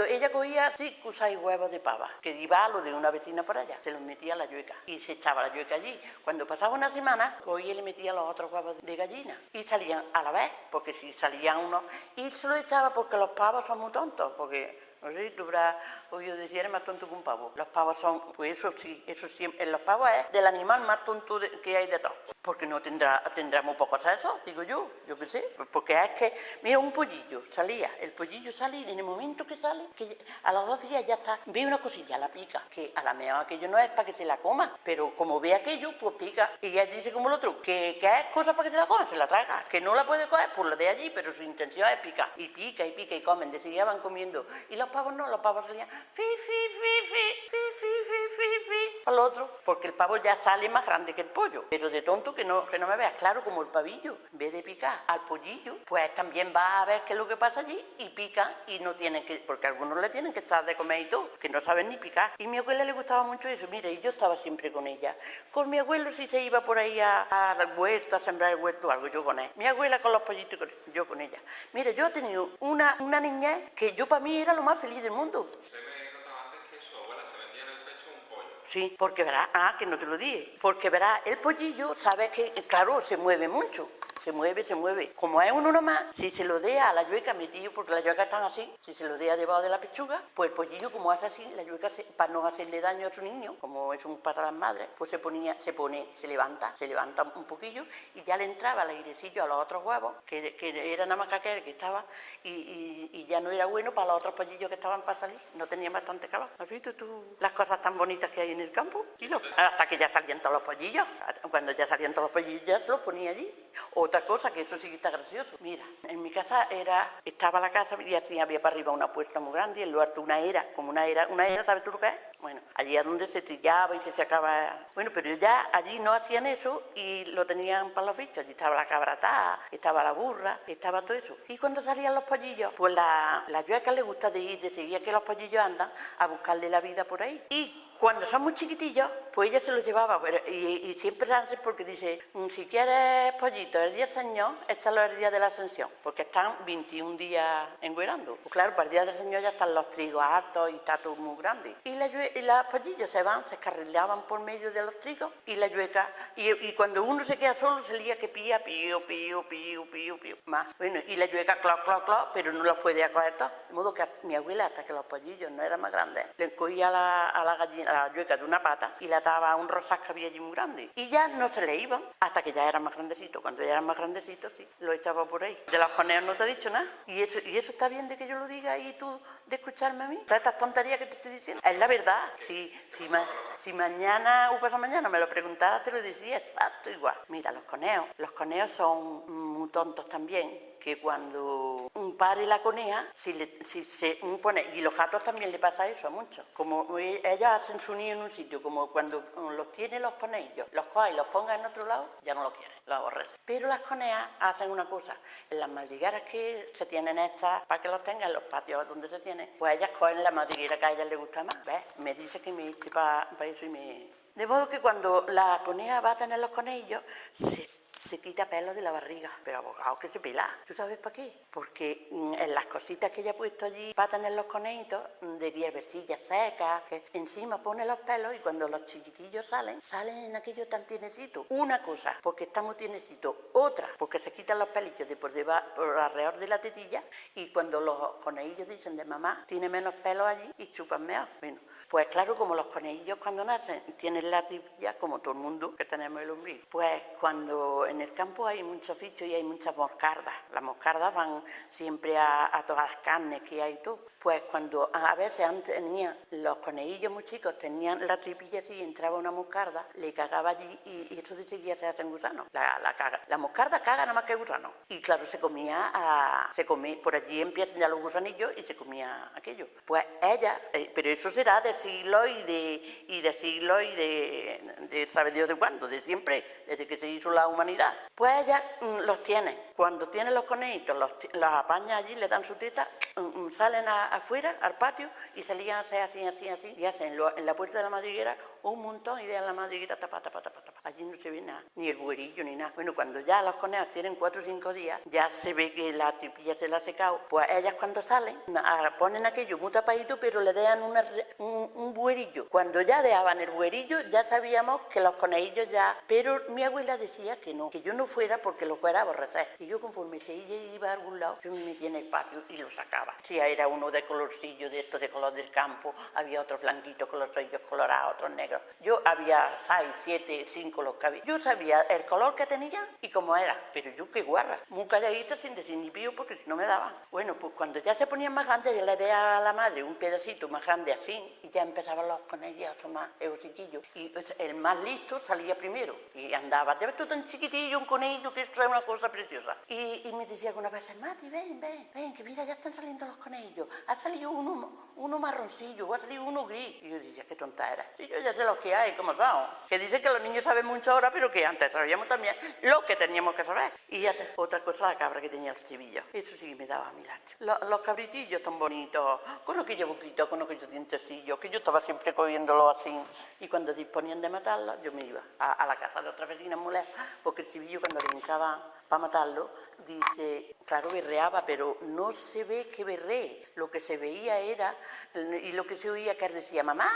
ella cogía 5 o 6 huevos de pava, que iba a lo de una vecina por allá, se los metía a la yueca y se echaba la yueca allí. Cuando pasaba una semana, cogía y le metía los otros huevos de gallina y salían a la vez, porque si salían unos, y se lo echaba porque los pavos son muy tontos, porque no sé si tú habrás oído decir, eres más tonto que un pavo. Los pavos son, pues eso sí, los pavos es del animal más tonto que hay de todos. Porque no tendrá muy poco sexo, digo yo qué sé. Porque es que, mira, un pollillo el pollillo sale y en el momento que sale, que a los 2 días ya está, ve una cosilla, la pica, que a la mejor aquello no es para que se la coma, pero como ve aquello, pues pica. Y ella dice como el otro, que es cosa para que se la coma, se la traga, que no la puede coger, pues lo de allí, pero su intención es picar. Y pica y comen, de seguida van comiendo. Y los pavos no, los pavos salían al otro, porque el pavo ya sale más grande que el pollo, pero de tonto que no me veas, claro, como el pavillo, en vez de picar al pollillo, pues también va a ver qué es lo que pasa allí y pica y no tienen que, porque algunos le tienen que estar de comer y todo, que no saben ni picar. Y a mi abuela le gustaba mucho eso, mira, y yo estaba siempre con ella. Con mi abuelo si se iba por ahí al huerto, a sembrar el huerto o algo, yo con él. Mi abuela con los pollitos, yo con ella. Mira, yo he tenido una niñez que yo para mí era lo más feliz del mundo. Sí, porque verás, que no te lo dije, porque verás, el pollillo, sabes que, claro, se mueve mucho, se mueve. Como es uno nomás, si se lo deja a la yueca metido, porque las yuecas están así, si se lo deja debajo de la pechuga, pues el pollillo, como hace así, la yueca, para no hacerle daño a su niño, como es un para las madres, pues se levanta un poquillo y ya le entraba el airecillo a los otros huevos, que era nada más que aquel que estaba, y ya no era bueno para los otros pollillos que estaban para salir, no tenían bastante calor. ¿Has visto tú las cosas tan bonitas que hay en el campo? Y no, hasta que ya salían todos los pollillos. Cuando ya salían todos los pollillos, ya se los ponía allí. Otra cosa, que eso sí que está gracioso. Mira, en mi casa estaba la casa y así había para arriba una puerta muy grande y en lo alto una era, ¿sabes tú lo que es? Bueno, allí es donde se trillaba y se sacaba. Bueno, pero ya allí no hacían eso y lo tenían para los bichos. Allí estaba la cabra atada, estaba la burra, estaba todo eso. Y cuando salían los pollillos, pues la yueca le gusta de seguir que los pollillos andan a buscarle la vida por ahí. Y Cuando son muy chiquitillos, pues ella se los llevaba, y siempre hacen porque dice, si quieres pollito el día del Señor, échalo el día de la Ascensión, porque están 21 días engüerando. Pues claro, para el día del Señor ya están los trigos hartos y está todo muy grande. Y los pollillos se escarrilaban por medio de los trigos y la yueca, y cuando uno se queda solo se lía que pía, pío, pío, pío, pío, pío, más. Bueno, y la yueca, cloc, cloc, cloc, pero no los podía coger todos. De modo que mi abuela, hasta que los pollillos no eran más grandes, le cogía a la gallina, a la yueca de una pata y la ataba a un rosal que había allí muy grande. Y ya no se le iban hasta que ya eran más grandecitos. Cuando ya eran más grandecitos, sí, lo echaba por ahí. De los conejos no te he dicho nada. ¿Y eso está bien de que yo lo diga y tú de escucharme a mí? Todas estas tonterías que te estoy diciendo. Es la verdad. Si mañana o pasado mañana me lo preguntaras, te lo decía exacto igual. Mira, los conejos son muy tontos también. Que cuando un padre la coneja, si se pone, y los gatos también le pasa eso a muchos, como ellos hacen su nido en un sitio, como cuando los tiene los conejillos, los coge y los ponga en otro lado, ya no lo quieren, los aborrecen. Pero las conejas hacen una cosa, en las madrigueras que se tienen estas para que los tengan, en los patios donde se tienen, pues ellas cogen la madriguera que a ellas les gusta más, ¿ves? Me dice que me hice para eso y me... De modo que cuando la coneja va a tener los conejillos, se quita pelo de la barriga, pero abogado que se pela. ¿Tú sabes para qué? Porque en las cositas que ella ha puesto allí para tener los conejitos, de hierbecillas secas, que encima pone los pelos y cuando los chiquitillos salen en aquello tan tienecitos. Una cosa, porque está muy tienecito. Otra, porque se quitan los pelillos de por alrededor de la tetilla y cuando los conejillos dicen de mamá, tiene menos pelos allí y chupan mejor. Bueno, pues claro, como los conejillos cuando nacen tienen la tripilla, como todo el mundo que tenemos el ombligo, pues cuando en el campo hay muchos bichos y hay muchas moscardas. Las moscardas van siempre a todas las carnes que hay y todo. Pues cuando a veces antes tenían los conejillos muy chicos, tenían la tripilla así y entraba una moscarda, le cagaba allí y eso de seguida se hacen gusanos. La moscarda caga nada más que gusanos. Y claro, se comía, por allí empiezan ya los gusanillos y se comía aquello. Pues ella, pero eso será de siglos y de sabe Dios de cuándo, de siempre, desde que se hizo la humanidad. Pues ella los tiene. Cuando tiene los conejitos, los apaña allí, le dan su teta, salen afuera, al patio, y se lían a hacer así, y hacen en la puerta de la madriguera un montón y dejan la madriguera tapa. Allí no se ve nada, ni el güerillo, ni nada. Bueno, cuando ya los conejos tienen 4 o 5 días, ya se ve que la tripilla se la ha secado, pues ellas cuando salen, ponen aquello muy tapadito, pero le dejan un güerillo. Cuando ya dejaban el güerillo, ya sabíamos que los conejillos ya... Pero mi abuela decía que no, que yo no fuera porque lo fuera a aborrecer. Y yo conforme se iba a algún lado, yo me metía en el patio y lo sacaba. Si era uno de colorcillo, de estos de color del campo, había otros blanquitos con los rollos colorados, otros negros. Yo había 6, 7, 5 los que había. Yo sabía el color que tenía y cómo era, pero yo qué guarra, muy calladita sin decir ni pío porque si no me daban. Bueno, pues cuando ya se ponían más grandes, ya le daba a la madre un pedacito más grande así y ya empezaban los conejillos más chiquillos. Y el más listo salía primero y andaba, ya ves tú tan chiquitillo, un conejillo, que esto es una cosa preciosa. Y me decía algunas veces, Mati, ven, que mira, ya están saliendo los conejillos. Ha salido uno marroncillo, o ha salido uno gris. Y yo decía, qué tonta era. Y yo ya sé lo que hay, cómo son. Que dicen que los niños saben mucho ahora, pero que antes sabíamos también lo que teníamos que saber. Y ya otra cosa, la cabra que tenía el chivillo. Eso sí me daba a mi lástima. Los cabritillos tan bonitos, con aquellos boquitos, con aquellos dientecillos, que yo estaba siempre cogiéndolo así. Y cuando disponían de matarlos, yo me iba a la casa de otra vecina muy lejos, porque el chivillo cuando le hincaban para matarlo, dice, claro, berreaba, pero no se ve que berree. Lo que se veía era, y lo que se oía que él decía, mamá,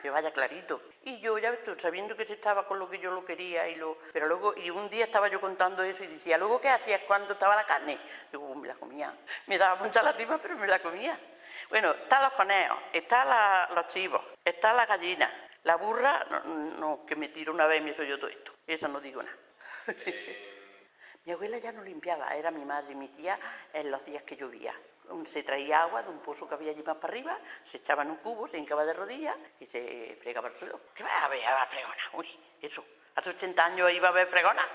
pero vaya clarito. Y yo ya sabiendo que se estaba con lo que yo lo quería, pero luego, y un día estaba yo contando eso y decía, ¿luego qué hacías cuando estaba la carne? Digo, pues me la comía. Me daba mucha lástima, pero me la comía. Bueno, están los conejos, están los chivos, están las gallinas. La burra, no, que me tiró una vez y me hizo yo todo esto. Eso no digo nada. Mi abuela ya no limpiaba, era mi madre y mi tía en los días que llovía. Se traía agua de un pozo que había allí más para arriba, se echaba en un cubo, se hincaba de rodillas y se fregaba el suelo. ¿Qué va a haber fregona? Uy, eso, hace 80 años iba a haber fregona.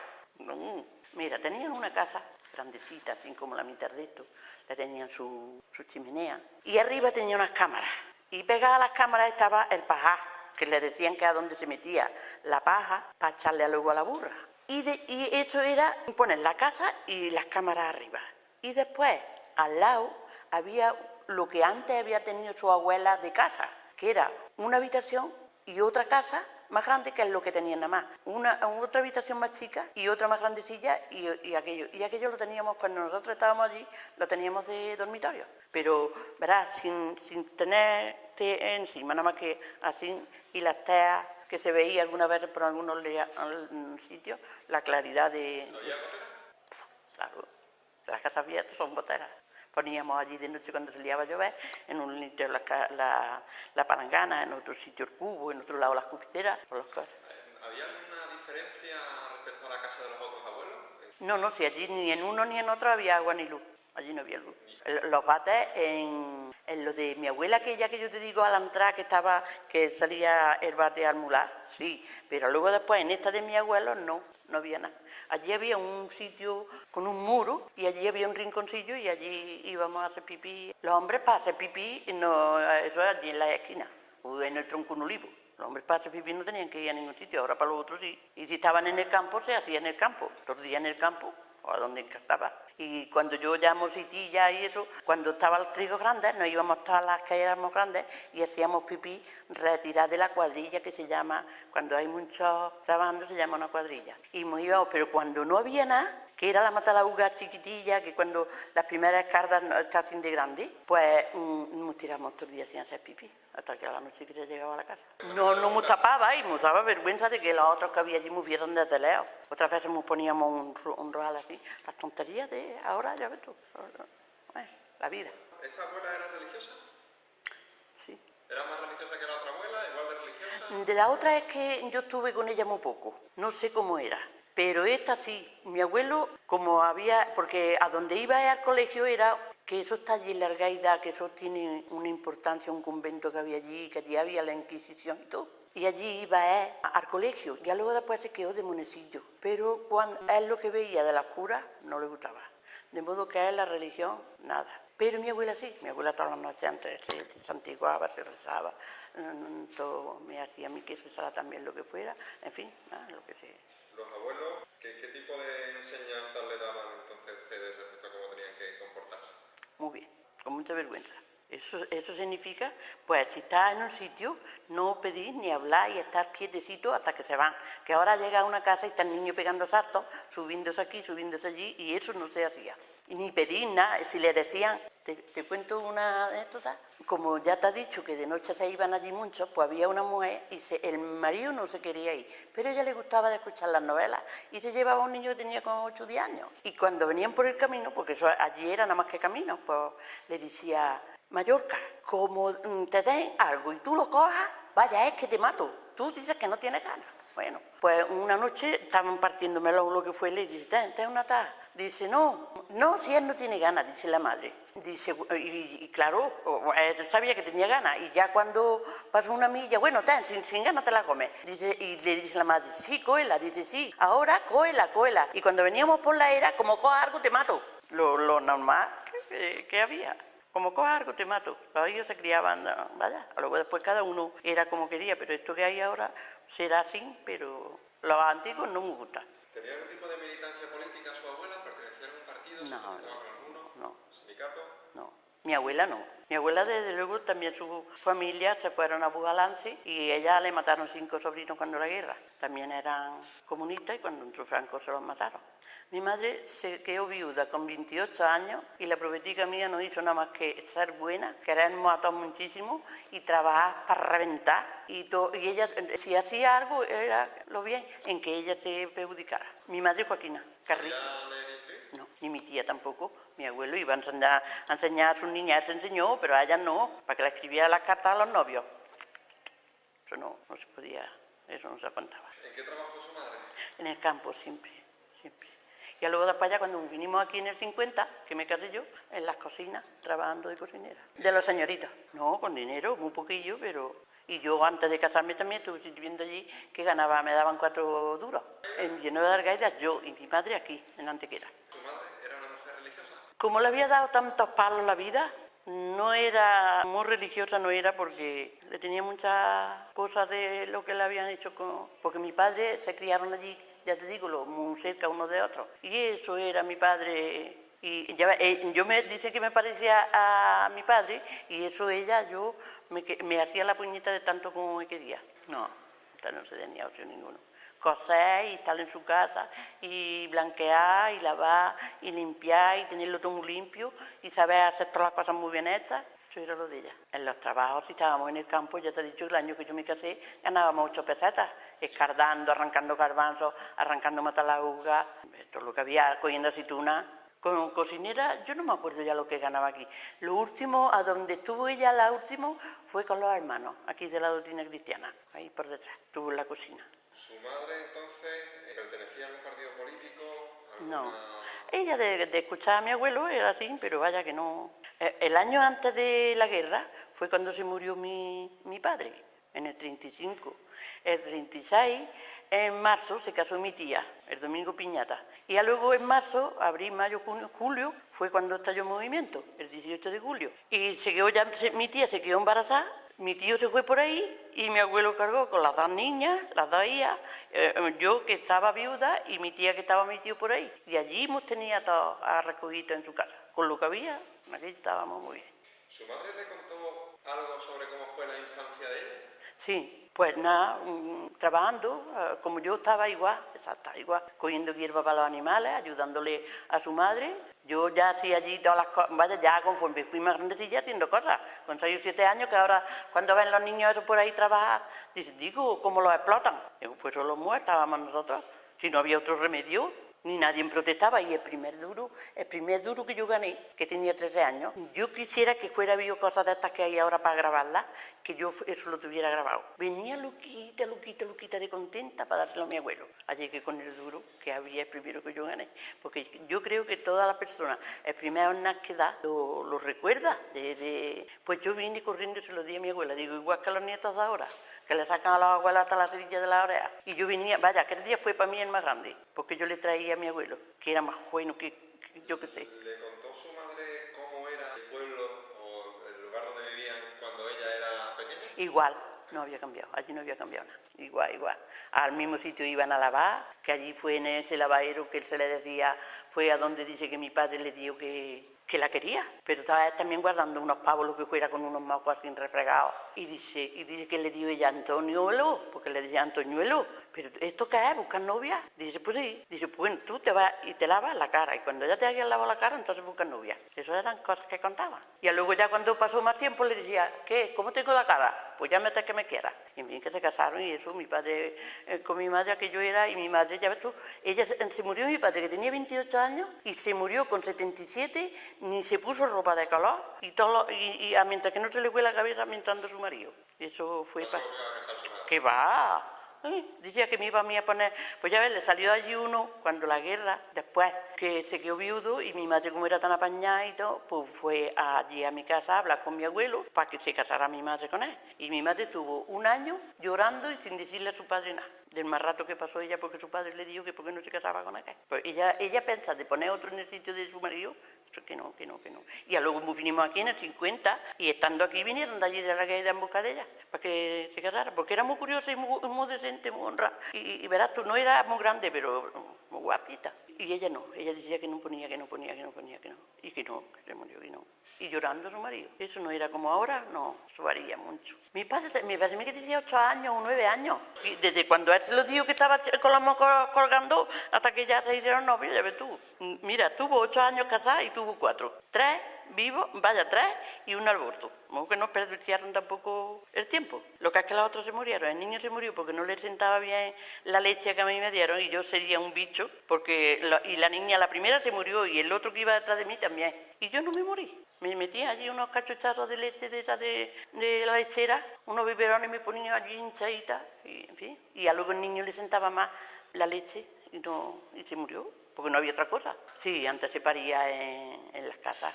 Mira, tenían una casa grandecita, así como la mitad de esto, le tenían su chimenea y arriba tenía unas cámaras. Y pegada a las cámaras estaba el pajar, que le decían que a donde se metía la paja para echarle luego a la burra. Y eso era poner la casa y las cámaras arriba. Y después, al lado, había lo que antes había tenido su abuela de casa, que era una habitación y otra casa más grande, que es lo que tenían nada más. Otra habitación más chica y otra más grandecilla y aquello. Y aquello lo teníamos, cuando nosotros estábamos allí, lo teníamos de dormitorio. Pero, verás, sin tener encima, nada más que así, y las teas que se veía alguna vez por algunos sitios, la claridad de... ¿No había gotera? Claro, las casas viejas son goteras. Poníamos allí de noche cuando se liaba a llover, en un sitio la palangana, en otro sitio el cubo, en otro lado las cupiteras, o las cosas. ¿Había alguna diferencia respecto a la casa de los otros abuelos? No, si allí ni en uno ni en otro había agua ni luz. Allí no había luz. Los bates en lo de mi abuela, aquella que yo te digo, a la entrada que salía el bate al mular, sí, pero luego después en esta de mi abuelo no había nada. Allí había un sitio con un muro y allí había un rinconcillo y allí íbamos a hacer pipí. Los hombres para hacer pipí, no, eso era allí en la esquina, o en el tronco de un olivo. Los hombres para hacer pipí no tenían que ir a ningún sitio, ahora para los otros sí. Y si estaban en el campo, se hacía en el campo, todos los días en el campo, o a donde encantaba. Y cuando yo llamo sitilla y eso, cuando estaban los trigos grandes, nos íbamos todas las que éramos grandes y hacíamos pipí retirar de la cuadrilla, que se llama, cuando hay muchos trabajando se llama una cuadrilla. Y nos íbamos, pero cuando no había nada, que era la matalaúga chiquitilla, que cuando las primeras cardas casi de grande, pues nos tiramos todos los días sin hacer pipí, hasta que a la noche que ya llegaba a la casa. No nos tapaba y nos daba vergüenza de que los otros que había allí nos vieran desde lejos. Otras veces nos poníamos un rojal así, las tonterías de ahora, ya ves tú, la vida. ¿Esta abuela era religiosa? Sí. ¿Era más religiosa que la otra abuela, igual de religiosa? De la otra es que yo estuve con ella muy poco, no sé cómo era. Pero esta sí, mi abuelo, como había, porque a donde iba al colegio era, que eso está allí en la Argaida, que eso tiene una importancia, un convento que había allí, que allí había la Inquisición y todo. Y allí iba él al colegio, ya luego después se quedó de monecillo. Pero cuando él lo que veía de las curas no le gustaba. De modo que a él la religión, nada. Pero mi abuela sí, mi abuela todas las noches antes se santiguaba, se rezaba, todo, me hacía a mí que rezara también lo que fuera, en fin, lo que sea. Los abuelos, ¿qué tipo de enseñanzas le daban entonces a ustedes respecto a cómo tenían que comportarse? Muy bien, con mucha vergüenza. Eso significa, pues si estás en un sitio, no pedir ni hablar y estar quietecito hasta que se van. Que ahora llega a una casa y está el niño pegando saltos, subiéndose aquí, subiéndose allí, y eso no se hacía. Y ni pedir nada, si le decían, te cuento una anécdota, como ya te has dicho que de noche se iban allí muchos, pues había una mujer y el marido no se quería ir, pero a ella le gustaba de escuchar las novelas y se llevaba a un niño que tenía como 8 o 10 años. Y cuando venían por el camino, porque eso allí era nada más que camino, pues le decía, Mallorca, como te den algo y tú lo cojas, vaya, es que te mato, tú dices que no tienes ganas. Bueno, pues una noche estaban partiéndome lo que fue, le dice, ten una taza. Dice, no, si él no tiene ganas, dice la madre. Dice, y claro, él sabía que tenía ganas, y ya cuando pasó una milla, bueno, sin ganas te la comes. Dice, y le dice la madre, sí, cógela, dice, sí, ahora cógela. Y cuando veníamos por la era, como cojas algo te mato. Lo normal que había. Como cojas algo te mato. Ellos se criaban, vaya, luego después cada uno era como quería, pero esto que hay ahora será así, pero los antiguos no me gustan. ¿Tenía algún tipo de militancia política su abuela? ¿Pertenecía a algún partido? ¿Se No, asociaba con alguno? no. ¿Sindicato? No, mi abuela no. Mi abuela, desde luego, también su familia se fueron a Bugalance y ella le mataron 5 sobrinos cuando la guerra. También eran comunistas y cuando entró Franco se los mataron. Mi madre se quedó viuda con 28 años y la probetica mía no hizo nada más que ser buena, querernos a todos muchísimo y trabajar para reventar. Y ella, si hacía algo, era lo bien en que ella se perjudicara. Mi madre Joaquina Carrillo. No, ni mi tía tampoco. Mi abuelo iba a enseñar a sus niñas, se enseñó, pero a ella no, para que le escribiera las cartas a los novios. Eso no se podía, eso no se aguantaba. ¿En qué trabajó su madre? En el campo, siempre. Y luego después ya cuando vinimos aquí en el 50, que me casé yo, en las cocinas, trabajando de cocinera. De los señoritos. No, con dinero, muy poquillo, pero... Y yo antes de casarme también estuve viviendo allí que ganaba, me daban 4 duros. En lleno de Argaidas, yo y mi madre aquí, en Antequera. ¿Su madre era una mujer religiosa? Como le había dado tantos palos la vida, no era muy religiosa, no era porque le tenía muchas cosas de lo que le habían hecho porque mi padre se criaron allí, ya te digo, muy cerca uno de otro. Y eso era mi padre. Y yo dice que me parecía a mi padre y eso yo me hacía la puñeta de tanto como me quería. No, usted no se tenía ocio ninguno. Coser y estar en su casa y blanquear y lavar y limpiar y tenerlo todo muy limpio y saber hacer todas las cosas muy bien hechas, eso era lo de ella. En los trabajos, si estábamos en el campo, ya te he dicho, el año que yo me casé ganábamos 8 pesetas, escardando, arrancando garbanzos, arrancando matalaúgas, todo lo que había, cogiendo aceitunas. Como cocinera, yo no me acuerdo ya lo que ganaba aquí. Lo último, a donde estuvo ella, la última, fue con los hermanos, aquí de la doctrina cristiana, ahí por detrás, estuvo en la cocina. ¿Su madre entonces pertenecía a algún partido político? No, ella de escuchar a mi abuelo era así, pero vaya que no. El año antes de la guerra fue cuando se murió mi padre, en el 35. El 36, en marzo, se casó mi tía, el domingo piñata. Y ya luego en marzo, abril, mayo, junio, julio, fue cuando estalló el movimiento, el 18 de julio. Y mi tía se quedó embarazada. Mi tío se fue por ahí y mi abuelo cargó con las 2 niñas, las 2 hijas, yo que estaba viuda y mi tía que estaba mi tío por ahí. Y allí hemos tenido todos recogidos en su casa. Con lo que había, aquí estábamos muy bien. ¿Su madre le contó algo sobre cómo fue la infancia de ella? Sí, pues nada, trabajando, como yo estaba igual, cogiendo hierba para los animales, ayudándole a su madre. Yo ya hacía allí todas las cosas, vaya, ya conforme fui más grandecilla haciendo cosas, con 6 o 7 años, que ahora cuando ven los niños eso por ahí trabajar, dicen, digo, ¿cómo los explotan? Digo, pues solo estábamos nosotros, si no había otro remedio, ni nadie protestaba. Y el primer duro que yo gané, que tenía 13 años, yo quisiera que fuera habido cosas de estas que hay ahora para grabarlas, que yo eso lo tuviera grabado. Venía Luquita de contenta para dárselo a mi abuelo. Allí que con el duro que había el primero que yo gané. Porque yo creo que toda la persona, el primer hornaz que da, lo recuerda. Pues yo vine corriendo y se lo di a mi abuela. Digo, igual que a los nietos de ahora, que le sacan a los abuelos hasta la cerilla de la oreja. Y yo venía, vaya, aquel día fue para mí el más grande, porque yo le traía a mi abuelo, que era más bueno que yo que sé. ¿Le contó su madre cómo era el pueblo o el lugar donde vivían cuando ella era pequeña? Igual, no había cambiado, allí no había cambiado nada, igual. Al mismo sitio iban a lavar, que allí fue en ese lavadero que él se le decía, fue a donde dice que mi padre le dijo que la quería, pero estaba también guardando unos pavos, lo que fuera, con unos mocos así refregados. Y dice que le dio ella Antoniuelo, porque le decía Antoñuelo, pero ¿esto qué es? ¿Buscar novia? Dice, pues sí. Dice, pues bueno, tú te vas y te lavas la cara, y cuando ya te hayas lavado la cara, entonces buscas novia. Eso eran cosas que contaban. Y luego ya cuando pasó más tiempo le decía, ¿qué? ¿Cómo tengo la cara? Pues llámate que me quiera. Y en fin, que se casaron y eso, mi padre con mi madre, que yo era, y mi madre, ya ves tú, ella se murió mi padre, que tenía 28 años, y se murió con 77, ni se puso ropa de color, y mientras que no se le fue la cabeza mientras su marido. Eso fue para... ¿Qué va? Decía que me iba a mí a poner, pues ya ves, le salió allí uno cuando la guerra, después que se quedó viudo y mi madre como era tan apañada y todo, pues fue allí a mi casa a hablar con mi abuelo para que se casara mi madre con él. Y mi madre estuvo 1 año llorando y sin decirle a su padre nada, del más rato que pasó ella porque su padre le dijo que por qué no se casaba con aquel. Pues ella pensa de poner otro en el sitio de su marido, que no. Y luego vinimos aquí en el 50 y estando aquí vinieron de allí de la caída en busca de ella para que se casara, porque era muy curiosa y muy decente, muy honrada. Y verás, tú no era muy grande, pero muy guapita. Y ella no, ella decía que no ponía. Y que no, que se murió, que no. Y llorando a su marido. Eso no era como ahora, no, eso varía mucho. Me parece que tenía 8 años o 9 años. Y desde cuando él se lo dijo que estaba con la mocos colgando hasta que ya se hicieron novios, ya ves tú. Mira, tuvo 8 años casada y tuvo 4. 3 vivos, 3 y 1 aborto. Como que no desperdiciaron tampoco el tiempo. Lo que es que los otros se murieron. El niño se murió porque no le sentaba bien la leche que a mí me dieron y yo sería un bicho, y la niña, la primera se murió y el otro que iba detrás de mí también. Y yo no me morí. Me metía allí unos cachuchazos de leche de esa de la lechera, unos biberones me ponían allí hinchaditas, y en fin. Y a luego el niño le sentaba más la leche y se murió, porque no había otra cosa. Sí, antes se paría en las casas.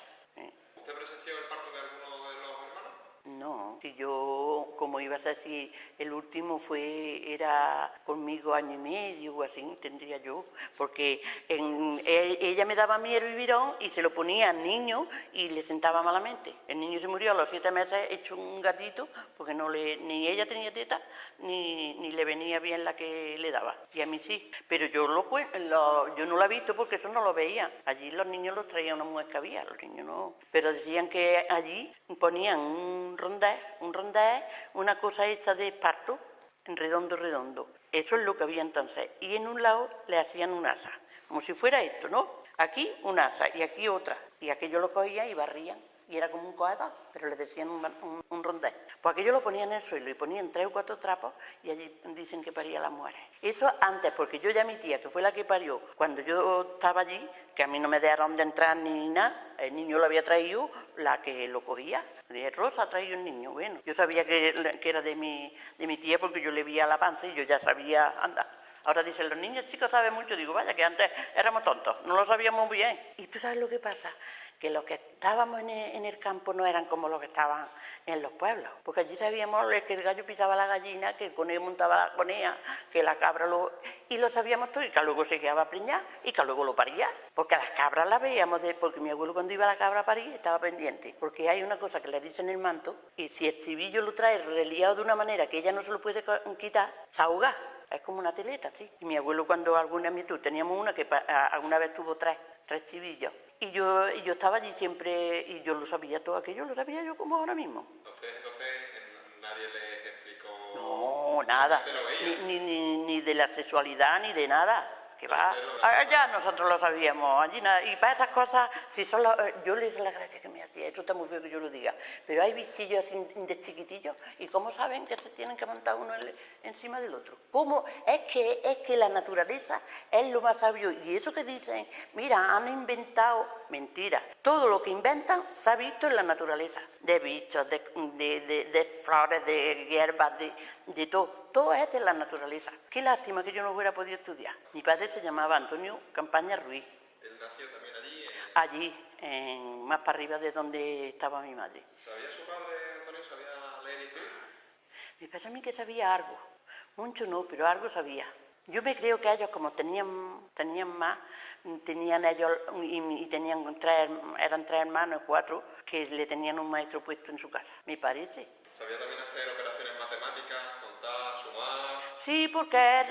¿Usted presenció el parto de alguno de los hermanos? No, si yo, como iba a ser, si el último era conmigo 1 año y medio o así, tendría yo, porque ella me daba a mí el biberón y se lo ponía al niño y le sentaba malamente. El niño se murió a los 7 meses hecho un gatito, porque ni ella tenía teta, ni le venía bien la que le daba, y a mí sí. Pero yo yo no lo he visto porque eso no lo veía. Allí los niños los traía una mujer que había, los niños no. Pero decían que allí ponían un rondé, una cosa hecha de parto, en redondo, redondo. Eso es lo que había entonces. Y en un lado le hacían un asa, como si fuera esto, ¿no? Aquí un asa y aquí otra. Y aquello lo cogían y barrían. Y era como un coador, pero le decían un rondel. Pues aquello lo ponían en el suelo y ponían 3 o 4 trapos y allí dicen que paría las mujeres. Eso antes, porque yo ya mi tía, que fue la que parió, cuando yo estaba allí, que a mí no me dejaron de entrar ni nada, el niño lo había traído la que lo cogía. Dije, Rosa ha traído un niño. Bueno, yo sabía que era de mi tía porque yo le veía la panza y yo ya sabía andar. Ahora dicen, los niños chicos saben mucho. Digo, vaya, que antes éramos tontos, no lo sabíamos bien. ¿Y tú sabes lo que pasa? Que los que estábamos en el campo no eran como los que estaban en los pueblos. Porque allí sabíamos que el gallo pisaba la gallina, que el conejo montaba la coneja, que la cabra y lo sabíamos todo, y que luego se quedaba preñada y que luego lo paría. Porque a las cabras las veíamos, porque mi abuelo cuando iba a la cabra a parir estaba pendiente. Porque hay una cosa que le dicen el manto, y si el chivillo lo trae reliado de una manera que ella no se lo puede quitar, se ahoga. Es como una teleta, sí. Y mi abuelo, cuando alguna amistad, teníamos una que alguna vez tuvo tres chivillos. Y yo estaba allí siempre y yo lo sabía todo aquello, lo sabía yo como ahora mismo. Entonces nadie les explicó... No, nada. Ni de la sexualidad, ni de nada. Que va. Allá nosotros lo sabíamos, allí nada. Y para esas cosas, si son yo les doy la gracia que me hacía, esto está muy feo que yo lo diga, pero hay bichillos así de chiquitillos, y ¿cómo saben que se tienen que montar uno encima del otro? ¿Cómo? Es que la naturaleza es lo más sabio, y eso que dicen, mira, han inventado, mentira, todo lo que inventan se ha visto en la naturaleza, de bichos, de flores, de hierbas, de todo es de la naturaleza. Qué lástima que yo no hubiera podido estudiar. Mi padre se llamaba Antonio Campaña Ruiz. ¿Él nació también allí? Allí, más para arriba de donde estaba mi madre. ¿Sabía su padre, Antonio, sabía leer y escribir? Me parece a mí que sabía algo. Mucho no, pero algo sabía. Yo me creo que ellos, como tenían más, tenían ellos, y tenían eran 3 hermanos, 4, que le tenían un maestro puesto en su casa, me parece. ¿Sabía también hacer operaciones matemáticas, contar, sumar? Sí, porque,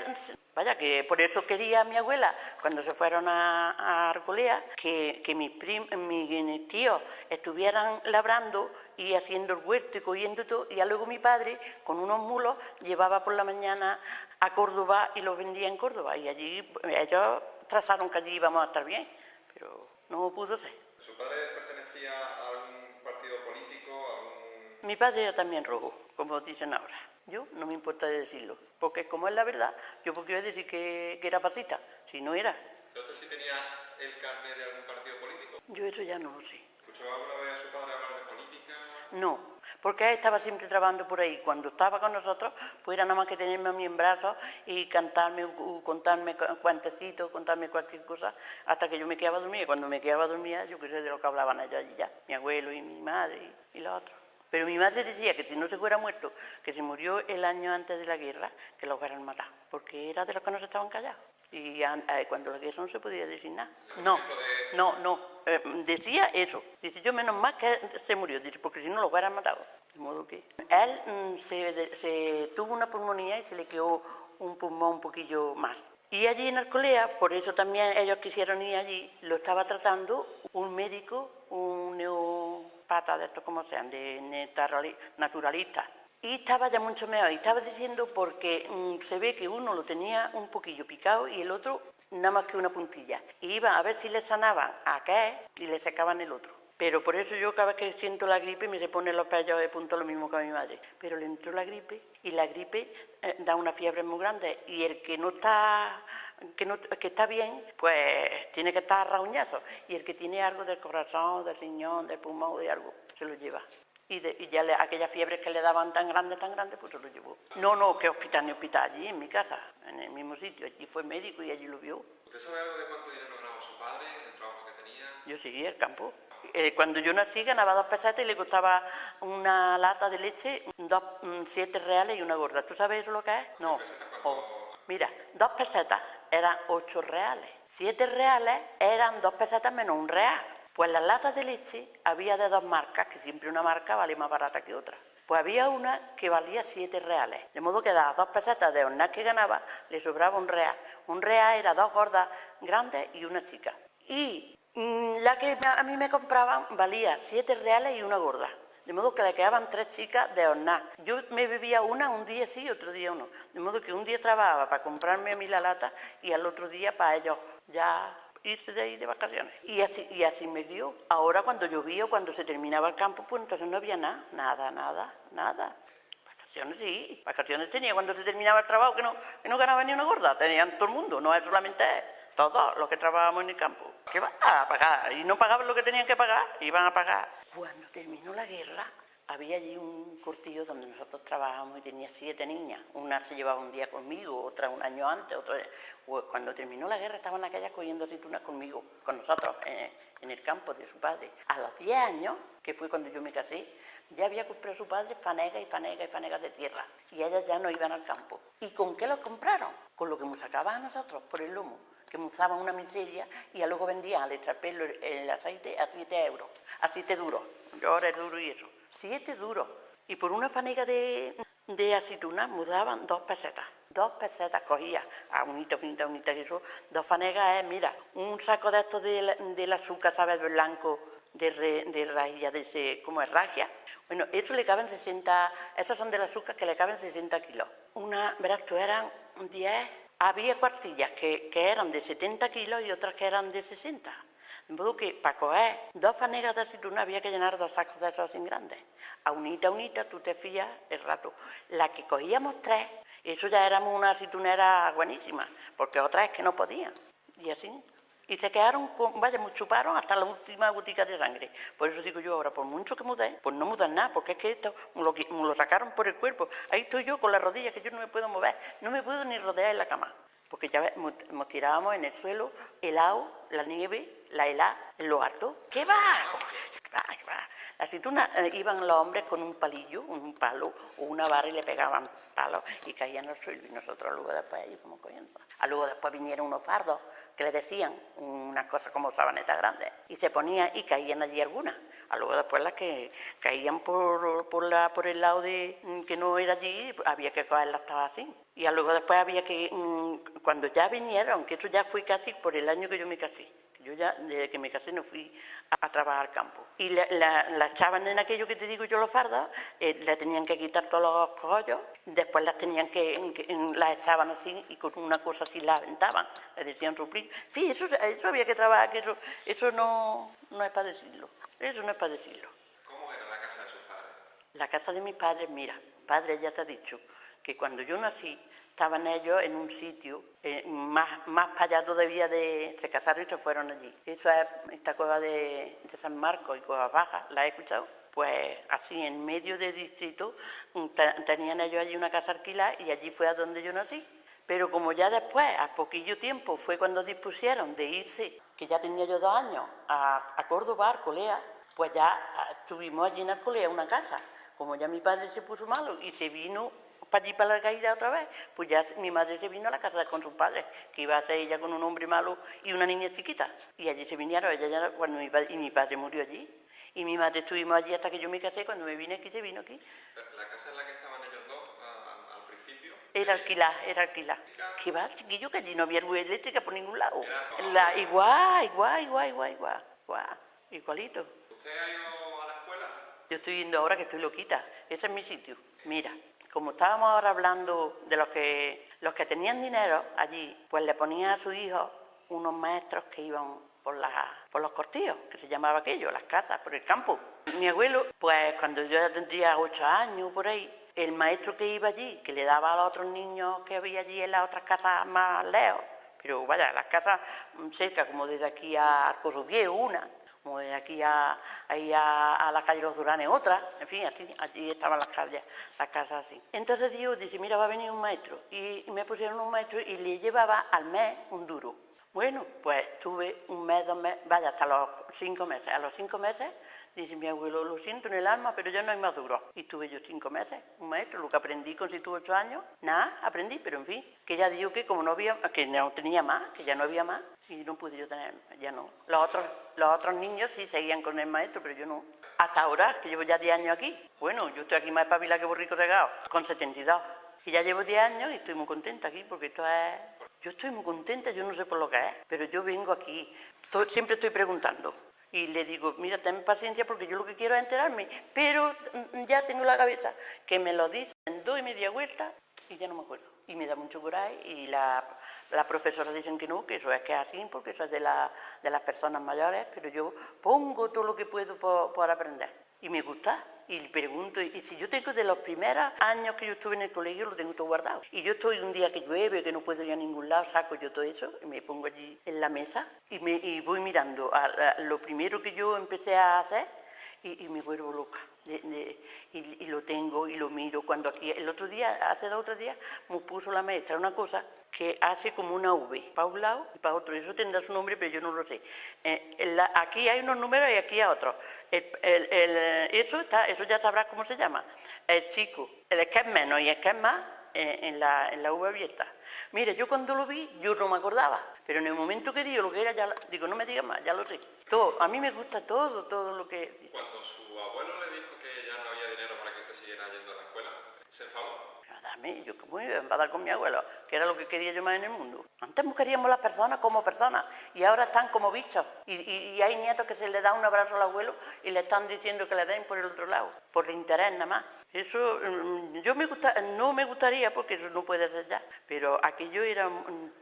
vaya, que por eso quería mi abuela, cuando se fueron a Arcolea, que mis tíos estuvieran labrando y haciendo el huerto y cogiendo todo, y ya luego mi padre, con unos mulos, llevaba por la mañana a Córdoba y los vendía en Córdoba, y allí ellos trazaron que allí íbamos a estar bien, pero no pudo ser. ¿Su padre pertenecía a algún partido político, Mi padre era también rojo, como dicen ahora. Yo no me importa decirlo, porque como es la verdad, yo porque voy a decir que era fascista, si no era. ¿Usted sí tenía el carnet de algún partido político? Yo eso ya no lo sé. ¿Escuchó alguna vez a su padre hablar de política? No, porque él estaba siempre trabajando por ahí. Cuando estaba con nosotros, pues era nada más que tenerme a mí en brazos y contarme cuentecitos, contarme cualquier cosa, hasta que yo me quedaba dormida. Y cuando me quedaba dormida, yo qué sé de lo que hablaban ellos allí ya, mi abuelo y mi madre y los otros. Pero mi madre decía que si no se fuera muerto, que se murió el año antes de la guerra, que lo hubieran matado, porque era de los que no se estaban callados. Y cuando la guerra no se podía decir nada. No. Decía eso. Dice, yo menos mal que se murió, dice, porque si no lo hubieran matado. De modo que él se tuvo una pulmonía y se le quedó un pulmón un poquillo más. Y allí en Arcolea, por eso también ellos quisieron ir allí, lo estaba tratando un médico, un neopata de estos como sean, de naturalista. Y estaba ya mucho mejor, y estaba diciendo porque se ve que uno lo tenía un poquillo picado y el otro nada más que una puntilla. Y iba a ver si le sanaban a aquel y le secaban el otro. Pero por eso yo cada vez que siento la gripe me se ponen los pellos de punto lo mismo que a mi madre. Pero le entró la gripe y la gripe da una fiebre muy grande y el que no está... que está bien, pues tiene que estar rauñazo. Y el que tiene algo del corazón, del riñón, del pulmón, de algo, se lo lleva. Y ya aquellas fiebres que le daban tan grandes, pues se lo llevó. No, que hospital ni hospital, allí en mi casa, en el mismo sitio. Allí fue médico y allí lo vio. ¿Usted sabe algo de cuánto dinero ganaba su padre, el trabajo que tenía? Yo seguía el campo. Cuando yo nací ganaba 2 pesetas y le costaba una lata de leche 7 reales y una gorda. ¿Tú sabes eso lo que es? No. Mira, 2 pesetas eran 8 reales. 7 reales eran 2 pesetas menos 1 real. Pues las latas de leche había de 2 marcas, que siempre una marca vale más barata que otra. Pues había una que valía 7 reales. De modo que de las 2 pesetas de hornaz que ganaba, le sobraba 1 real. 1 real era 2 gordas grandes y una chica. Y la que a mí me compraban valía 7 reales y una gorda. De modo que le quedaban 3 chicas de hornar. Yo me bebía una un día sí, otro día uno. De modo que un día trabajaba para comprarme a mí la lata y al otro día para ellos ya irse de ahí de vacaciones. Y así me dio. Ahora cuando llovía, cuando se terminaba el campo, pues entonces no había nada. Vacaciones sí, vacaciones tenía cuando se terminaba el trabajo, que no ganaba ni una gorda, tenían todo el mundo, no es solamente él, todos los que trabajábamos en el campo. ¿Qué van a pagar? Y no pagaban lo que tenían que pagar, iban a pagar. Cuando terminó la guerra, había allí un cortillo donde nosotros trabajábamos y tenía 7 niñas. Una se llevaba un día conmigo, otra un año antes, otra... Pues cuando terminó la guerra estaban aquellas cogiendo aceitunas conmigo, con nosotros, en el campo de su padre. A los 10 años, que fue cuando yo me casé, ya había comprado su padre fanegas de tierra. Y ellas ya no iban al campo. ¿Y con qué lo compraron? Con lo que nos sacaban a nosotros por el lomo, que me usaban una miseria y luego vendían al extrapelo el aceite a 7 euros, aceite duro, yo ahora es duro y eso, 7 duros. Y por una fanega de aceituna me daban 2 pesetas. 2 pesetas cogía a unita y eso, 2 fanegas mira, un saco de estos del azúcar, ¿sabes? Blanco, de rajilla, de ese, ¿cómo es? Ragia. Bueno, eso le caben 60, esos son del azúcar que le caben 60 kilos. Verás tú, eran 10, había cuartillas que eran de 70 kilos y otras que eran de 60. De modo que para coger 2 fanegas de aceituna había que llenar 2 sacos de esos así grandes. A unita, tú te fías el rato. La que cogíamos 3, eso ya éramos una aceitunera buenísima, porque otras es que no podían. Y así. Y se quedaron, me chuparon hasta la última gotica de sangre. Por eso digo yo ahora, por mucho que mudé, pues no mudan nada, porque es que esto me lo sacaron por el cuerpo. Ahí estoy yo con las rodillas, que yo no me puedo mover, no me puedo ni rodear en la cama. Porque ya nos tirábamos en el suelo, helado, la nieve, la helada, en lo alto. ¿Qué va? ¿Qué va? La aceituna iban los hombres con un palillo, un palo o una barra y le pegaban palos y caían al suelo y nosotros luego después íbamos cogiendo. Luego después vinieron unos fardos que le decían unas cosas como sabanetas grandes y se ponían y caían allí algunas. Luego después las que caían por el lado que no era allí, había que cogerlas todas así. Y luego después había que, cuando ya vinieron, que eso ya fue casi por el año que yo me casé. Yo ya, desde que me casé, no fui a trabajar al campo. Y la echaban en aquello que te digo yo, los fardos, le tenían que quitar todos los cogollos, después las tenían las echaban así y con una cosa así la aventaban, le decían suplir. Sí, eso había que trabajar, que eso no es para decirlo. Eso no es para decirlo. ¿Cómo era la casa de sus padres? La casa de mis padres, mira, padre ya te ha dicho que cuando yo nací, estaban ellos en un sitio más para allá todavía se casaron y se fueron allí. Eso es esta cueva de San Marcos y Cueva Baja, ¿la he escuchado? Pues así, en medio del distrito, tenían ellos allí una casa alquilada y allí fue a donde yo nací. Pero como ya después, a poquillo tiempo, fue cuando dispusieron de irse, que ya tenía yo 2 años, a Córdoba, a Arcolea, pues ya estuvimos allí en Arcolea, una casa. Como ya mi padre se puso malo y se vino para allí, para la caída otra vez, pues ya mi madre se vino a la casa con sus padres, que iba a ser ella con un hombre malo y una niña chiquita. Y allí se vinieron, ella ya, cuando mi padre murió allí. Y mi madre estuvimos allí hasta que yo me casé, cuando me vine aquí, se vino aquí. ¿La casa en la que estaban ellos dos al principio? Era alquilada. ¿Qué va, chiquillo? Que allí no había luz eléctrica por ningún lado. Igualito. ¿Usted ha ido a la escuela? Yo estoy yendo ahora que estoy loquita. Ese es mi sitio. Mira, como estábamos ahora hablando de los que tenían dinero allí, pues le ponían a su hijo unos maestros que iban por los cortillos, que se llamaba aquello, las casas, por el campo. Mi abuelo, pues cuando yo ya tendría 8 años por ahí, el maestro que iba allí, que le daba a los otros niños que había allí en las otras casas más lejos, pero vaya, las casas cerca, como desde aquí a Arcosoviejo una, como desde aquí a la calle Los Duranes otra, en fin, así, allí estaban las casas así. Entonces Dios dice, mira, va a venir un maestro, y me pusieron un maestro y le llevaba al mes un duro. Bueno, pues tuve 1 mes, 2 meses, vaya, hasta los 5 meses. A los 5 meses, dice mi abuelo, lo siento en el alma, pero ya no hay más duro. Y tuve yo 5 meses, un maestro, lo que aprendí con si tuve 8 años, nada, aprendí, pero en fin, que ya digo que como no había, que no tenía más, que ya no había más, y no pude yo tener, ya no. Los otros niños sí seguían con el maestro, pero yo no. Hasta ahora, que llevo ya 10 años aquí. Bueno, yo estoy aquí más espabilada que borrico regado, con 72. Y ya llevo 10 años y estoy muy contenta aquí, porque esto es... Yo estoy muy contenta, yo no sé por lo que es, pero yo vengo aquí, siempre estoy preguntando, Y le digo, mira, ten paciencia porque yo lo que quiero es enterarme, pero ya tengo la cabeza que me lo dicen, doy media vuelta y ya no me acuerdo. Y me da mucho coraje y la profesora dicen que no, que eso es que es así, porque eso es de las personas mayores, pero yo pongo todo lo que puedo por aprender. Y me gusta. Y le pregunto, y si yo tengo de los primeros años que yo estuve en el colegio, lo tengo todo guardado. Y yo estoy un día que llueve, que no puedo ir a ningún lado, saco yo todo eso y me pongo allí en la mesa y voy mirando a lo primero que yo empecé a hacer y me vuelvo loca. Y lo tengo y lo miro. Cuando aquí, el otro día, hace 2 o 3 días, me puso la maestra una cosa que hace como una V, para un lado y para otro. Eso tendrá su nombre, pero yo no lo sé. Aquí hay unos números y aquí hay otros. Eso ya sabrás cómo se llama. El chico, el que es menos y el que es más, en la V abierta. Mira, yo cuando lo vi, yo no me acordaba, pero en el momento que digo lo que era, digo, no me digas más, ya lo sé. Todo, a mí me gusta todo lo que... Cuando su abuelo le dijo que ya no había dinero para que usted siguiera yendo a la escuela, ¿se enfadó? Dame, yo como iba a enfadar con mi abuelo, que era lo que quería yo más en el mundo. Antes queríamos las personas como personas y ahora están como bichos. Y hay nietos que se le da un abrazo al abuelo y le están diciendo que le den por el otro lado, por el interés nada más. Eso no me gustaría porque eso no puede ser ya, pero aquello era,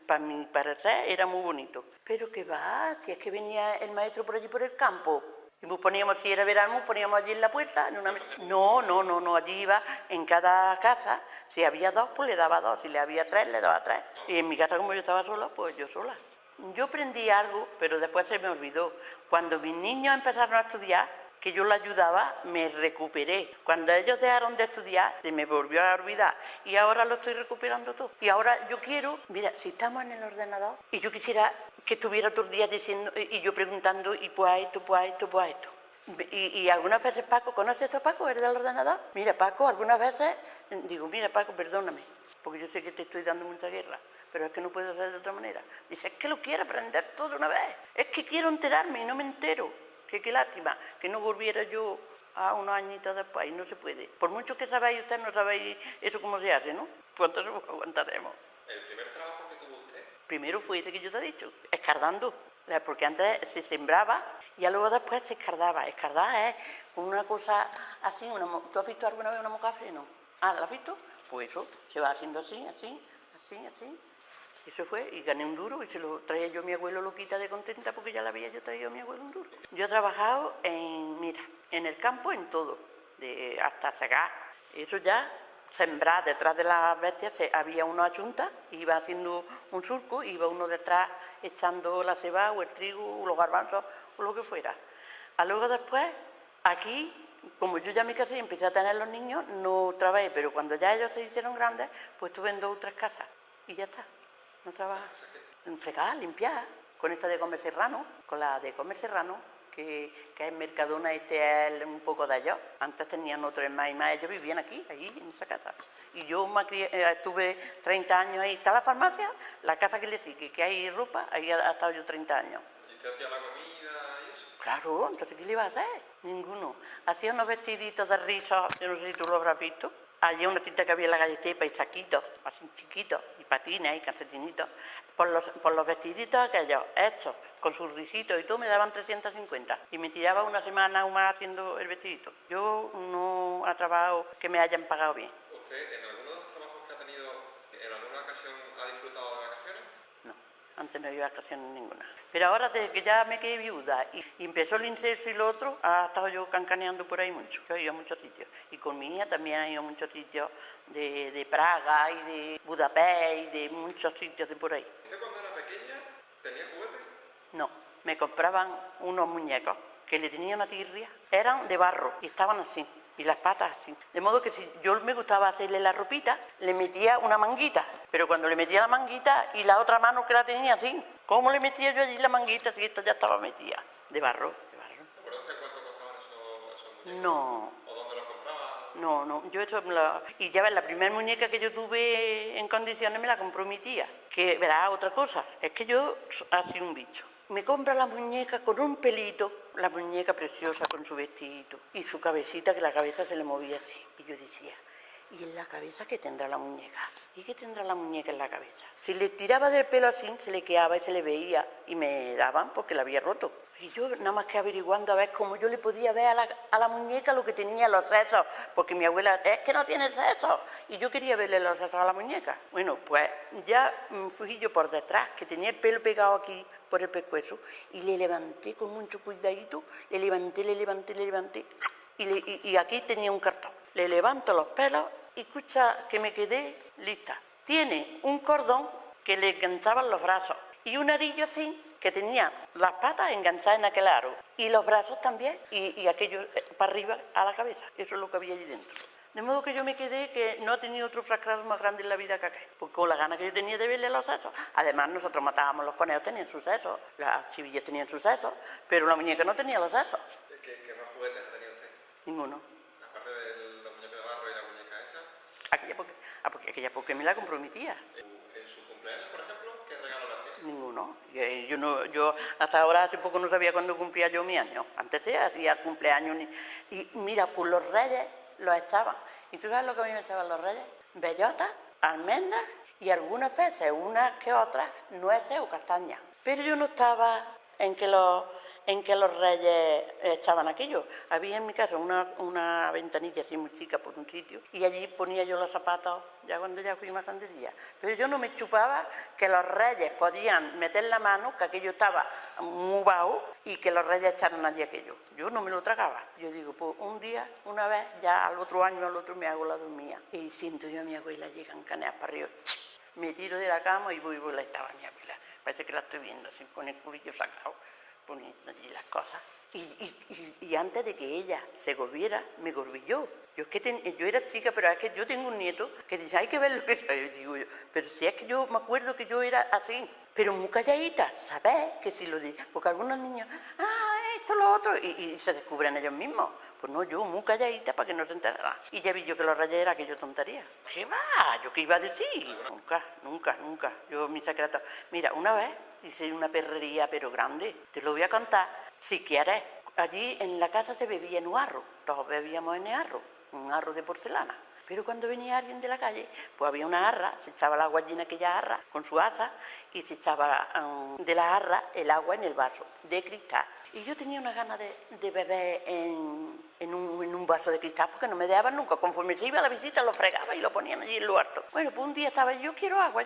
para mi parecer, era muy bonito. Pero que va, si es que venía el maestro por allí por el campo. Y nos poníamos, si era verano, nos poníamos allí en la puerta, en una mesa. No, allí iba en cada casa, si había 2, pues le daba 2, si le había 3, le daba 3. Y en mi casa, como yo estaba sola, pues yo sola. Yo aprendí algo, pero después se me olvidó. Cuando mis niños empezaron a estudiar, que yo les ayudaba, me recuperé. Cuando ellos dejaron de estudiar, se me volvió a olvidar. Y ahora lo estoy recuperando todo. Y ahora yo quiero, mira, si estamos en el ordenador, y yo quisiera que estuviera todo el día diciendo, y yo preguntando, y pues esto, pues esto, pues esto. Y algunas veces Paco, ¿conoces esto Paco? ¿Eres del ordenador? Mira, Paco, algunas veces digo, mira Paco, perdóname, porque yo sé que te estoy dando mucha guerra, pero es que no puedo hacer de otra manera. Dice, es que lo quiero aprender todo de una vez, es que quiero enterarme y no me entero. Que qué lástima, que no volviera yo a unos añitos después, y no se puede. Por mucho que sabéis, ustedes no sabéis eso cómo se hace, ¿no? ¿Cuánto aguantaremos? ¿El primer trabajo que tuvo usted? Primero fue ese que yo te he dicho, escardando, porque antes se sembraba y luego después se escardaba. Escardar es una cosa así, ¿tú has visto alguna vez una mocafre? No. Ah, ¿la has visto? Pues eso, se va haciendo así. Eso fue, y gané un duro, y se lo traía yo a mi abuelo loquita de contenta porque ya le había yo traído a mi abuelo un duro. Yo he trabajado en el campo en todo, hasta segar. Eso ya, sembrar detrás de las bestias, había una achunta, iba haciendo un surco, iba uno detrás echando la cebada o el trigo o los garbanzos o lo que fuera. Luego después, aquí, como yo ya me casé y empecé a tener los niños, no trabajé, pero cuando ya ellos se hicieron grandes, pues estuve en 2 o 3 casas y ya está. No trabaja. En fregar, limpiar, con esta de Comer Serrano, con la de Comer Serrano, que es Mercadona, este es un poco de ellos. Antes tenían otros más y más, ellos vivían aquí, ahí, en esa casa. Y yo estuve 30 años ahí. Está la farmacia, la casa que le sigue, que hay ropa, ahí he estado yo 30 años. ¿Y usted hacía la comida y eso? Claro, entonces ¿qué le iba a hacer? Ninguno. Hacía unos vestiditos de rizos, yo no sé si tú lo habrás visto. Allí una tinta que había en la galletepa y saquitos, así chiquitos, y patines y calcetinitos. Por los vestiditos aquellos, hechos, con sus risitos y todo, me daban 350. Y me tiraba una semana o más haciendo el vestidito. Yo no he trabajado que me hayan pagado bien. ¿Usted en alguno de los trabajos que ha tenido, en alguna ocasión ha disfrutado de vacaciones? No, antes no había vacaciones ninguna. Pero ahora, desde que ya me quedé viuda y empezó el incenso y lo otro, ha estado yo cancaneando por ahí mucho. Yo he ido a muchos sitios. Y con mi niña también he ido a muchos sitios de Praga y de Budapest y de muchos sitios de por ahí. ¿Usted cuando era pequeña tenía juguetes? No, me compraban unos muñecos que le tenía una tirria. Eran de barro y estaban así. Y las patas así. De modo que si yo me gustaba hacerle la ropita, le metía una manguita. Pero cuando le metía la manguita y la otra mano que la tenía así, ¿cómo le metía yo allí la manguita si esto ya estaba metida? De barro. ¿Recuerda usted cuánto costaban esos muñecos? No. ¿O dónde los compraba? No, yo eso y ya ves, la primera muñeca que yo tuve en condiciones me la compró mi tía. Que verá otra cosa, es que yo así un bicho. Me compra la muñeca con un pelito, la muñeca preciosa con su vestidito y su cabecita, que la cabeza se le movía así. Y yo decía, ¿y en la cabeza qué tendrá la muñeca? ¿Y qué tendrá la muñeca en la cabeza? Si le tiraba del pelo así, se le quedaba y se le veía y me daban porque la había roto. Y yo nada más que averiguando a ver cómo yo le podía ver a la muñeca lo que tenía los sesos, porque mi abuela, es que no tiene sesos, y yo quería verle los sesos a la muñeca. Bueno, pues ya fui yo por detrás, que tenía el pelo pegado aquí por el pescuezo, y le levanté con mucho cuidadito, le levanté, y aquí tenía un cartón. Le levanto los pelos y escucha que me quedé lista. Tiene un cordón que le enganchaban los brazos y un arillo así que tenía las patas enganchadas en aquel aro y los brazos también y aquello para arriba a la cabeza. Eso es lo que había allí dentro. De modo que yo me quedé que no he tenido otro fracaso más grande en la vida que aquel, porque con la gana que yo tenía de verle los sesos. Además nosotros matábamos los conejos, tenían sus sesos, las chivillas tenían sus sesos, pero la muñeca no tenía los sesos. ¿Qué más juguetes ha tenido usted? Ninguno. Aparte de los muñecos de barro y la muñeca esa. Porque aquella porque me la comprometía. ¿En su cumpleaños, por ejemplo, qué regalo le hacía? Ninguno. Yo hasta ahora hace poco no sabía cuándo cumplía yo mi año. Antes se hacía cumpleaños. Y mira, pues los reyes los echaban. ¿Y tú sabes lo que a mí me echaban los reyes? Bellotas, almendras y algunas veces, unas que otras, nueces o castañas. Pero yo no estaba en que los reyes echaban aquello. Había en mi casa una ventanilla así muy chica por un sitio y allí ponía yo los zapatos ya cuando ya fui más grandecilla. Pero yo no me chupaba que los reyes podían meter la mano, que aquello estaba muy bajo y que los reyes echaran allí aquello. Yo no me lo tragaba. Yo digo, pues un día, una vez, ya al otro año, al otro me hago la dormía. Y siento yo a mi abuela, llegan caneas para arriba. Me tiro de la cama y voy, la estaba mi abuela. Parece que la estoy viendo así con el culillo sacado, poniendo allí las cosas. Y antes de que ella se volviera, me volví yo. Yo era chica, pero es que yo tengo un nieto que dice, hay que ver lo que soy. Digo yo, pero si es que yo me acuerdo que yo era así, pero muy calladita, ¿sabes? Que si lo digo, porque algunos niños, esto, lo otro, y se descubren ellos mismos. Pues no, yo muy calladita para que no se enteraran. Y ya vi yo que los reyes era aquello tontería. ¿Qué va? ¿Yo qué iba a decir? Nunca. Yo, mi secreto. Mira, una vez hice una perrería, pero grande. Te lo voy a contar, si quieres. Allí en la casa se bebía en un jarro. Todos bebíamos en el jarro, un jarro de porcelana. Pero cuando venía alguien de la calle, pues había una jarra, se echaba el agua allí en aquella jarra con su asa y se echaba de la jarra el agua en el vaso de cristal. Y yo tenía una gana de beber en un vaso de cristal porque no me dejaban nunca. Conforme se iba a la visita lo fregaba y lo ponían allí en lo harto. Bueno, pues un día estaba yo quiero agua.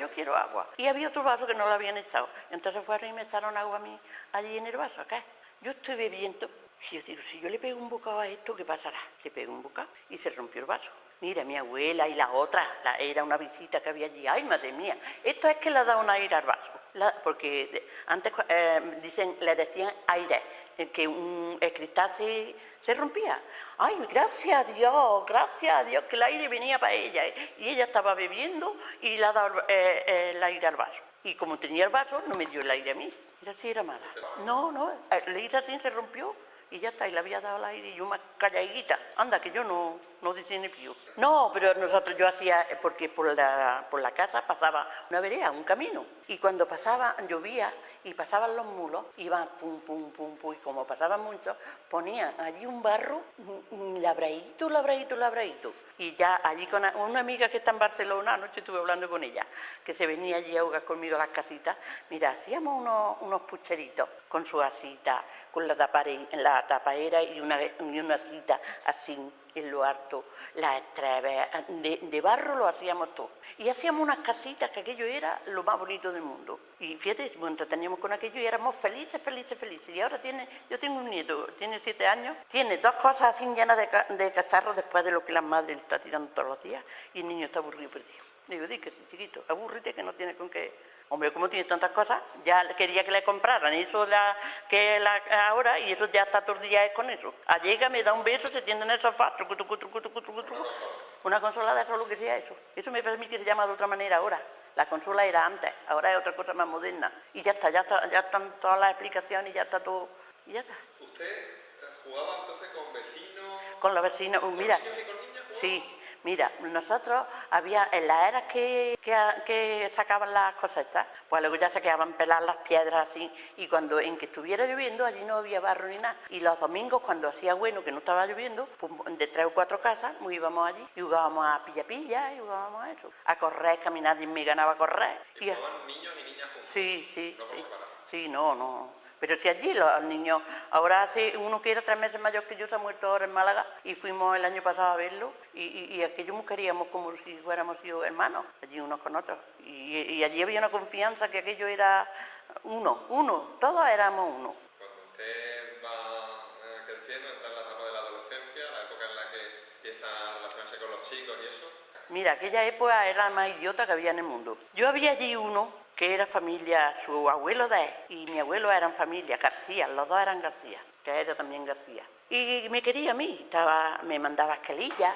Y había otro vaso que no lo habían echado. Entonces fueron y me echaron agua a mí allí en el vaso. ¿Qué? Yo estoy bebiendo. Y yo digo, si yo le pego un bocado a esto, ¿qué pasará? Se pegó un bocado y se rompió el vaso. Mira, mi abuela y la otra, era una visita que había allí. ¡Ay, madre mía! Esto es que le da un aire al vaso. Porque antes le decían aire, que el cristal se rompía. ¡Ay, gracias a Dios, que el aire venía para ella! Y ella estaba bebiendo y le ha dado el aire al vaso. Y como tenía el vaso, no me dio el aire a mí. Era así, era mala. No, le hice así, se rompió. Y ya está, y le había dado el aire y yo más calladita. Anda, que yo no decía ni pío. No, pero yo hacía, porque por la casa pasaba una vereda, un camino. Y cuando llovía y pasaban los mulos, iban pum, y como pasaban muchos, ponían allí un barro, labradito. Y ya allí con una amiga que está en Barcelona, anoche estuve hablando con ella, que se venía allí a jugar conmigo a las casitas. Mira, hacíamos unos pucheritos con su asita, con la tapadera y una cita así en lo alto, las estreves, de barro lo hacíamos todo. Y hacíamos unas casitas que aquello era lo más bonito del mundo. Y fíjate, nos entreteníamos con aquello y éramos felices. Y ahora yo tengo un nieto, tiene 7 años, tiene 2 cosas así llenas de cacharros después de lo que la madre le está tirando todos los días y el niño está aburrido perdido. Digo, di que sí, chiquito, abúrrete que no tiene con qué. Hombre, como tiene tantas cosas, ya quería que le compraran eso ahora y eso ya está todos los días con eso. Llega, me da un beso, se tiende en el sofá, una consola de eso, lo que sea eso. Eso me parece que se llama de otra manera ahora. La consola era antes, ahora es otra cosa más moderna. Y ya están todas las explicaciones y ya está todo. Y ya está. ¿Usted jugaba entonces con vecinos? Con los vecinos, mira. ¿Con niños y con niñas jugaba? Sí. Mira, nosotros había, en las eras que sacaban las cosechas, pues luego ya se quedaban peladas las piedras así, y cuando en que estuviera lloviendo, allí no había barro ni nada. Y los domingos, cuando hacía bueno, que no estaba lloviendo, pues de 3 o 4 casas, nos íbamos allí y jugábamos a pilla-pilla y jugábamos a eso. A correr, caminar, y me ganaba a correr. ¿Y jugaban niños y niñas juntos? Sí, sí. ¿No por Sí, separado? sí, no. Pero si allí los niños, ahora hace uno que era 3 meses mayor que yo, se ha muerto ahora en Málaga y fuimos el año pasado a verlo y aquello nos queríamos como si fuéramos hijos hermanos, allí unos con otros. Y allí había una confianza que aquello era uno, todos éramos uno. Cuando usted va creciendo, entra en la etapa de la adolescencia, la época en la que empieza a relacionarse con los chicos y eso. Mira, aquella época era la más idiota que había en el mundo. Yo había allí uno que era familia, su abuelo de él y mi abuelo eran familia, García, los dos eran García, que era también García. Y me quería a mí, me mandaba escalillas,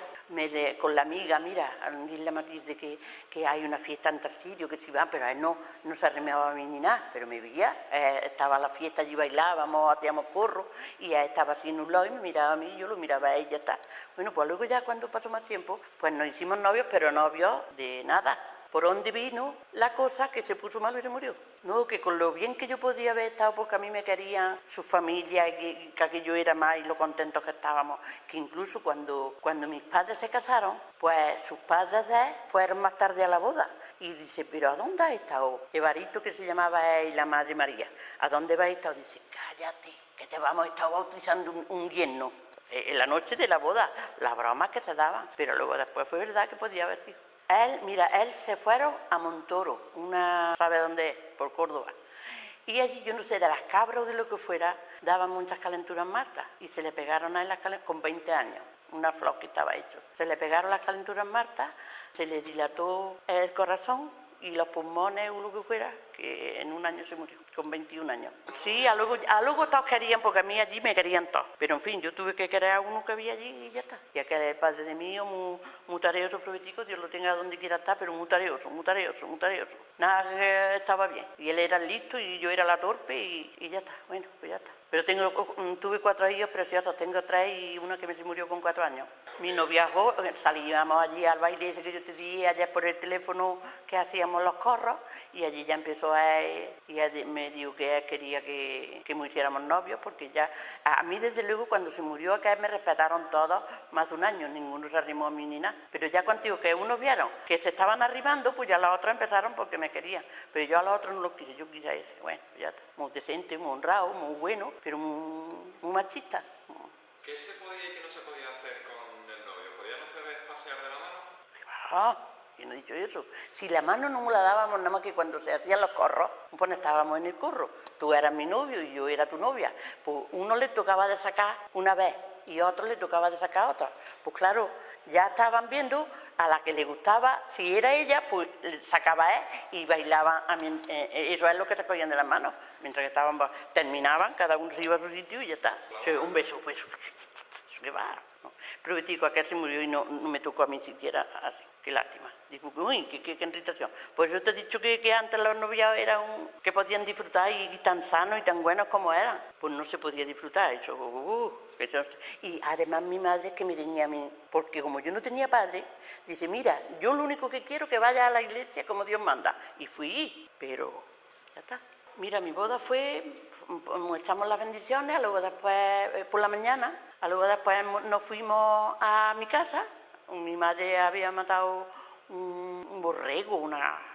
con la amiga, mira, dile a Matiz de que hay una fiesta en Tarsidio, que si va, pero a él no se arremeaba a mí ni nada, pero me veía, estaba la fiesta, allí bailábamos, hacíamos porro, y él estaba así en un lado y me miraba a mí, yo lo miraba a él y ya está. Bueno, pues luego ya cuando pasó más tiempo, pues nos hicimos novios, pero novios de nada. ¿Por dónde vino la cosa que se puso malo y se murió? No, que con lo bien que yo podía haber estado, porque a mí me querían su familia y que aquello era más y lo contentos que estábamos, que incluso cuando mis padres se casaron, pues sus padres de él fueron más tarde a la boda. Y dice, ¿pero a dónde has estado? Evaristo, que se llamaba él, y la madre María, ¿a dónde vas a estar? Dice, cállate, que te vamos a estar bautizando un yerno. En la noche de la boda, las bromas que se daban, pero luego después fue verdad que podía haber sido. Él se fueron a Montoro, ¿sabe dónde es? Por Córdoba. Y allí, yo no sé, de las cabras o de lo que fuera, daban muchas calenturas muertas. Y se le pegaron a él con 20 años, una flor que estaba hecho. Se le pegaron las calenturas muertas, se le dilató el corazón y los pulmones o lo que fuera, que en un año se murió, con 21 años. Sí, a luego todos querían, porque a mí allí me querían todos. Pero en fin, yo tuve que querer a uno que había allí y ya está. Y aquel es el padre de mí, muy tareoso, profetico, Dios lo tenga donde quiera estar, pero muy tareoso. Nada que estaba bien. Y él era el listo y yo era la torpe y ya está. Bueno, pues ya está. Pero tuve 4 hijos preciosos, tengo 3 y una que me se murió con 4 años. Mi noviazgo, salíamos allí al baile ese que yo te dije ayer por el teléfono que hacíamos los corros y allí ya empezó y él me dijo que él quería que me hiciéramos novios porque ya, a mí desde luego cuando se murió acá me respetaron todos más de un año, ninguno se arrimó a mí ni nada. Pero ya cuando que unos vieron que se estaban arrimando, pues ya los otros empezaron porque me querían. Pero yo a los otros no los quise, yo quise a ese. Bueno, pues ya está, muy decente, muy honrado, muy bueno, pero muy machista. ¿Qué se podía y qué no se podía hacer con el novio? ¿Podían ustedes pasear de la mano? Ah, yo no he dicho eso. Si la mano no me la dábamos nada más que cuando se hacían los corros, pues estábamos en el corro. Tú eras mi novio y yo era tu novia. Pues uno le tocaba de sacar una vez y a otro le tocaba de sacar otra. Pues claro, ya estaban viendo a la que le gustaba, si era ella, pues sacaba él y bailaban. Eso es lo que se cogían de las manos. Mientras que terminaban, cada uno se iba a su sitio y ya está. Un beso, pues, qué va. ¿No? Pero digo, aquel se murió y no me tocó a mí siquiera así. Qué lástima. Digo, uy, qué irritación. Pues yo te he dicho que antes los noviados eran que podían disfrutar y tan sanos y tan buenos como eran. Pues no se podía disfrutar eso. Y además mi madre que me tenía a mí, porque como yo no tenía padre, dice, mira, yo lo único que quiero es que vaya a la iglesia como Dios manda. Y fui, pero ya está. Mira, mi boda fue, muestramos las bendiciones, luego después, por la mañana, luego después nos fuimos a mi casa. Mi madre había matado un borrego,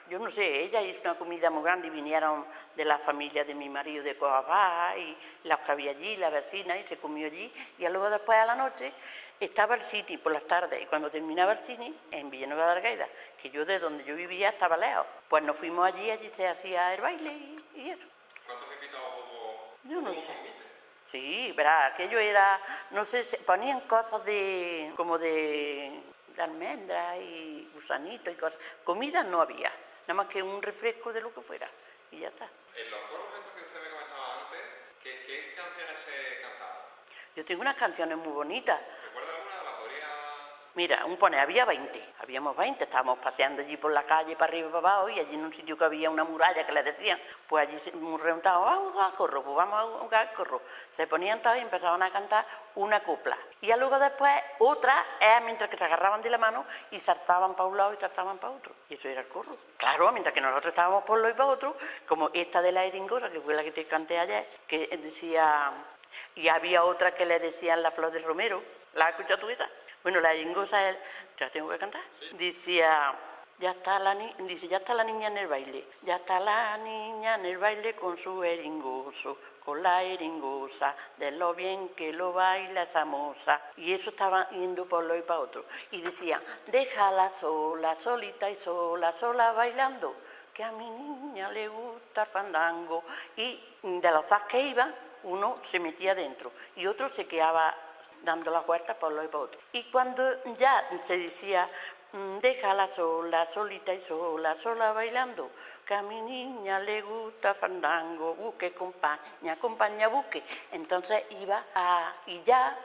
yo no sé, ella hizo una comida muy grande y vinieron de la familia de mi marido de Coabá y las que había allí, la vecina, y se comió allí. Y luego después a la noche estaba el cine por las tardes y cuando terminaba el cine en Villanueva de Argaida, que yo de donde yo vivía estaba lejos, pues nos fuimos allí se hacía el baile y eso. ¿Cuántos invitados hubo? Yo no sé. Sí, verá, aquello era, no sé, ponían cosas como de almendras y gusanitos y cosas. Comida no había, nada más que un refresco de lo que fuera y ya está. En los coros estos que usted me comentaba antes, ¿qué canciones se cantaban? Yo tengo unas canciones muy bonitas. ¿Recuerda alguna? ¿La podría Mira, había 20, habíamos 20, estábamos paseando allí por la calle, para arriba y para abajo, y allí en un sitio que había una muralla que les decían, pues allí nos reuntábamos, vamos a jugar al corro, pues vamos a jugar al corro. Se ponían todos y empezaban a cantar una copla. Y ya luego después otra, mientras que se agarraban de la mano y saltaban para un lado y saltaban para otro. Y eso era el corro. Claro, mientras que nosotros estábamos por un lado y para otro, como esta de la Eringosa, que fue la que te canté ayer, que decía, y había otra que le decían la Flor de Romero. ¿La has escuchado tú esa? Bueno, la Eringosa, ¿te la tengo que cantar? Sí. Decía, ya está la niña en el baile, ya está la niña en el baile con su eringoso, con la eringosa, de lo bien que lo baila esa moza. Y eso estaba yendo por lo y para otro. Y decía, déjala sola, solita y sola bailando, que a mi niña le gusta el fandango. Y de los dos que iban, uno se metía dentro y otro se quedaba dando la vuelta por lo y por otro. Y cuando ya se decía, déjala sola, solita y sola bailando, que a mi niña le gusta fandango, busque compañía, busque. Entonces iba y ya,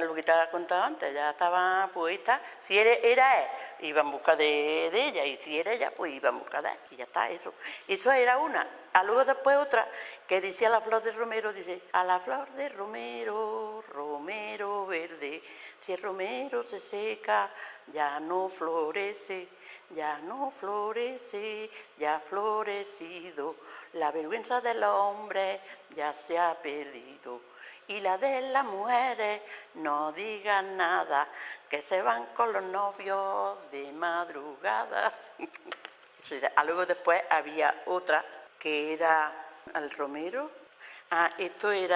lo que te había contado antes, ya estaba puesta, si era él, iba en busca de ella, y si era ella, pues iba en busca de él, y ya está, eso. Eso era una. Luego después otra, que decía la Flor de Romero, dice, a la flor de Romero, romero verde, si el romero se seca, ya no florece, ya no florece, ya ha florecido, la vergüenza del hombre ya se ha perdido. Y la de las mujeres, no digan nada, que se van con los novios de madrugada. Luego después había otra que era al romero. Esto es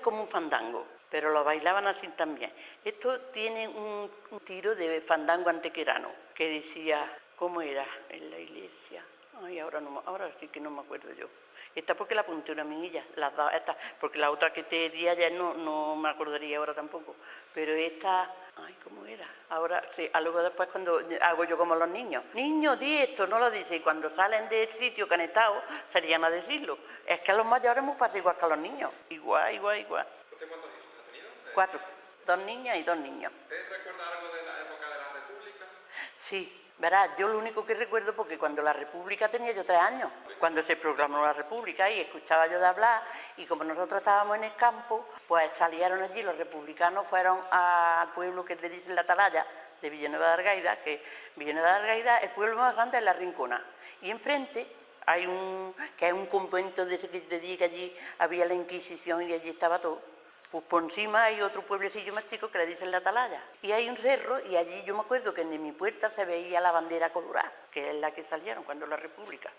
como un fandango, pero lo bailaban así también. Esto tiene un tiro de fandango antequerano, que decía, ¿cómo era en la iglesia? Ay, ahora sí que no me acuerdo yo. Esta porque la apunté una amiguilla, las dos, esta, porque la otra que te di ayer no me acordaría ahora tampoco. Pero esta, ay, ¿cómo era? Ahora, sí, luego después cuando hago yo como los niños. Niños, di esto, no lo dice. Y cuando salen del sitio que han estado, serían a decirlo. Es que a los mayores me pasa igual que a los niños. Igual. ¿Usted cuántos hijos ha tenido? 4, 2 niñas y 2 niños. ¿Usted recuerda algo de la época de la República? Sí. Verás, yo lo único que recuerdo, porque cuando la República tenía yo 3 años, cuando se proclamó la República, y escuchaba yo de hablar, y como nosotros estábamos en el campo, pues salieron allí, los republicanos fueron al pueblo que le dicen la Atalaya, de Villanueva de Argaida, que Villanueva de Argaida, el pueblo más grande es La Rincona, y enfrente hay que es un convento de ese que te digo, que allí había la Inquisición y allí estaba todo. Pues por encima hay otro pueblecillo más chico que le dicen la Atalaya. Y hay un cerro y allí yo me acuerdo que de mi puerta se veía la bandera colorada, que es la que salieron cuando la República.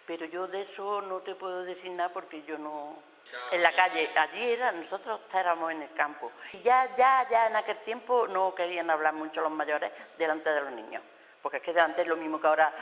Pero yo de eso no te puedo decir nada porque yo no... En la calle, allí nosotros éramos en el campo. Y ya en aquel tiempo no querían hablar mucho los mayores delante de los niños. Porque es que delante es lo mismo que ahora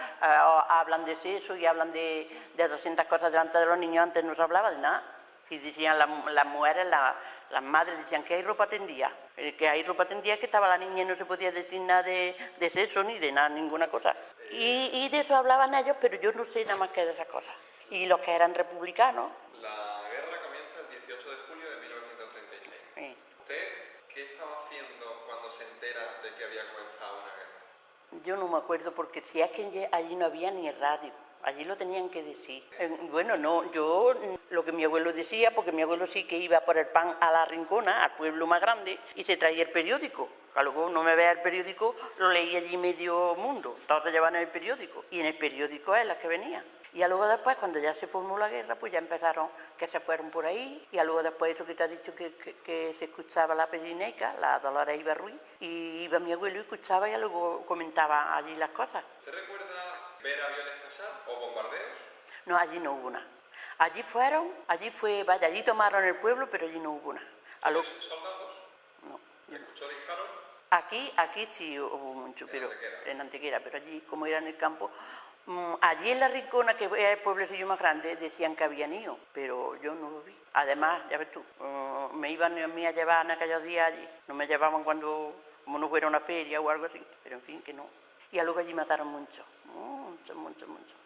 hablan de sexo y hablan de 200 cosas delante de los niños, antes no se hablaba de nada. Y decían las mujeres, las madres decían que hay ropa tendida. Que hay ropa tendida es que estaba la niña y no se podía decir nada de sexo ni de nada, ninguna cosa. Y de eso hablaban ellos, pero yo no sé nada más que de esas cosas. Y los que eran republicanos... La guerra comienza el 18 de julio de 1936. Sí. ¿Usted qué estaba haciendo cuando se entera de que había comenzado una guerra? Yo no me acuerdo, porque si es que allí no había ni radio. Allí lo tenían que decir. Bueno, no, yo lo que mi abuelo decía, porque mi abuelo sí que iba por el pan a La Rincona, al pueblo más grande, y se traía el periódico. Que luego no me vea el periódico, lo leía allí medio mundo, todos se llevaban el periódico, y en el periódico es la que venía. Y luego después, cuando ya se formó la guerra, pues ya empezaron que se fueron por ahí, y luego después eso que te ha dicho que se escuchaba la Pedineca, la Dolores Ibarruí, y iba mi abuelo y escuchaba y luego comentaba allí las cosas. ¿Usted recuerda ver aviones pasar o bombardeos? No, allí no hubo nada. Allí tomaron el pueblo, pero allí no hubo nada. ¿Soldados? No. ¿Escuchó disparos? Aquí sí hubo mucho, pero en Antequera, pero allí, como era en el campo, allí en La Rincona, que es el pueblecillo más grande, decían que habían ido, pero yo no lo vi. Además, ya ves tú, me iban a mí a llevar en aquellos días allí, no me llevaban como no fuera una feria o algo así, pero en fin, que no. Y luego allí mataron muchas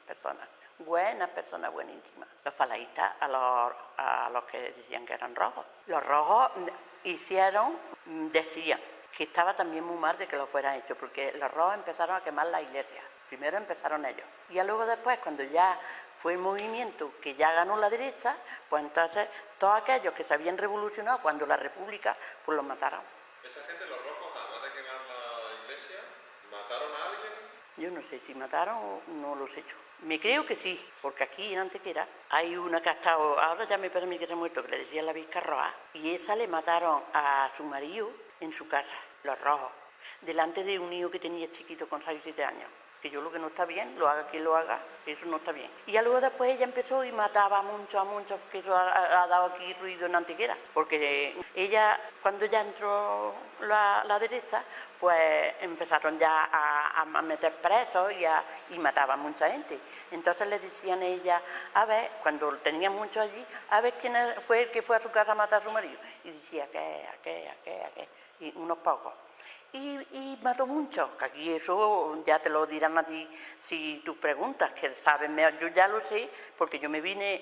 personas. buenas personas, buenísimas. Los falaístas a los que decían que eran rojos. Los rojos decían que estaba también muy mal de que lo fueran hechos, porque los rojos empezaron a quemar la iglesia. Primero empezaron ellos. Y luego después, cuando ya fue el movimiento que ya ganó la derecha, pues entonces todos aquellos que se habían revolucionado cuando la República, pues los mataron. Esa gente, los rojos, además de quemar la iglesia, ¿mataron a alguien? Yo no sé si mataron o no lo sé yo. Me creo que sí, porque aquí en Antequera hay una que ha estado, ahora ya me parece a mí que se ha muerto, que le decía la Vizca Roja, y esa le mataron a su marido en su casa, los rojos, delante de un hijo que tenía chiquito con 6 o 7 años. Que yo lo que no está bien, lo haga quien lo haga, eso no está bien. Y ya luego después ella empezó y mataba a muchos, que eso ha dado aquí ruido en Antequera, porque ella, cuando ya entró la derecha, pues empezaron ya a meter presos y mataban a mucha gente. Entonces le decían a ella, a ver, cuando tenía muchos allí, a ver quién fue el que fue a su casa a matar a su marido. Y decía, ¿qué? Y unos pocos. Y mató muchos, que aquí eso ya te lo dirán a ti si tú preguntas, que saben, yo ya lo sé, porque yo me vine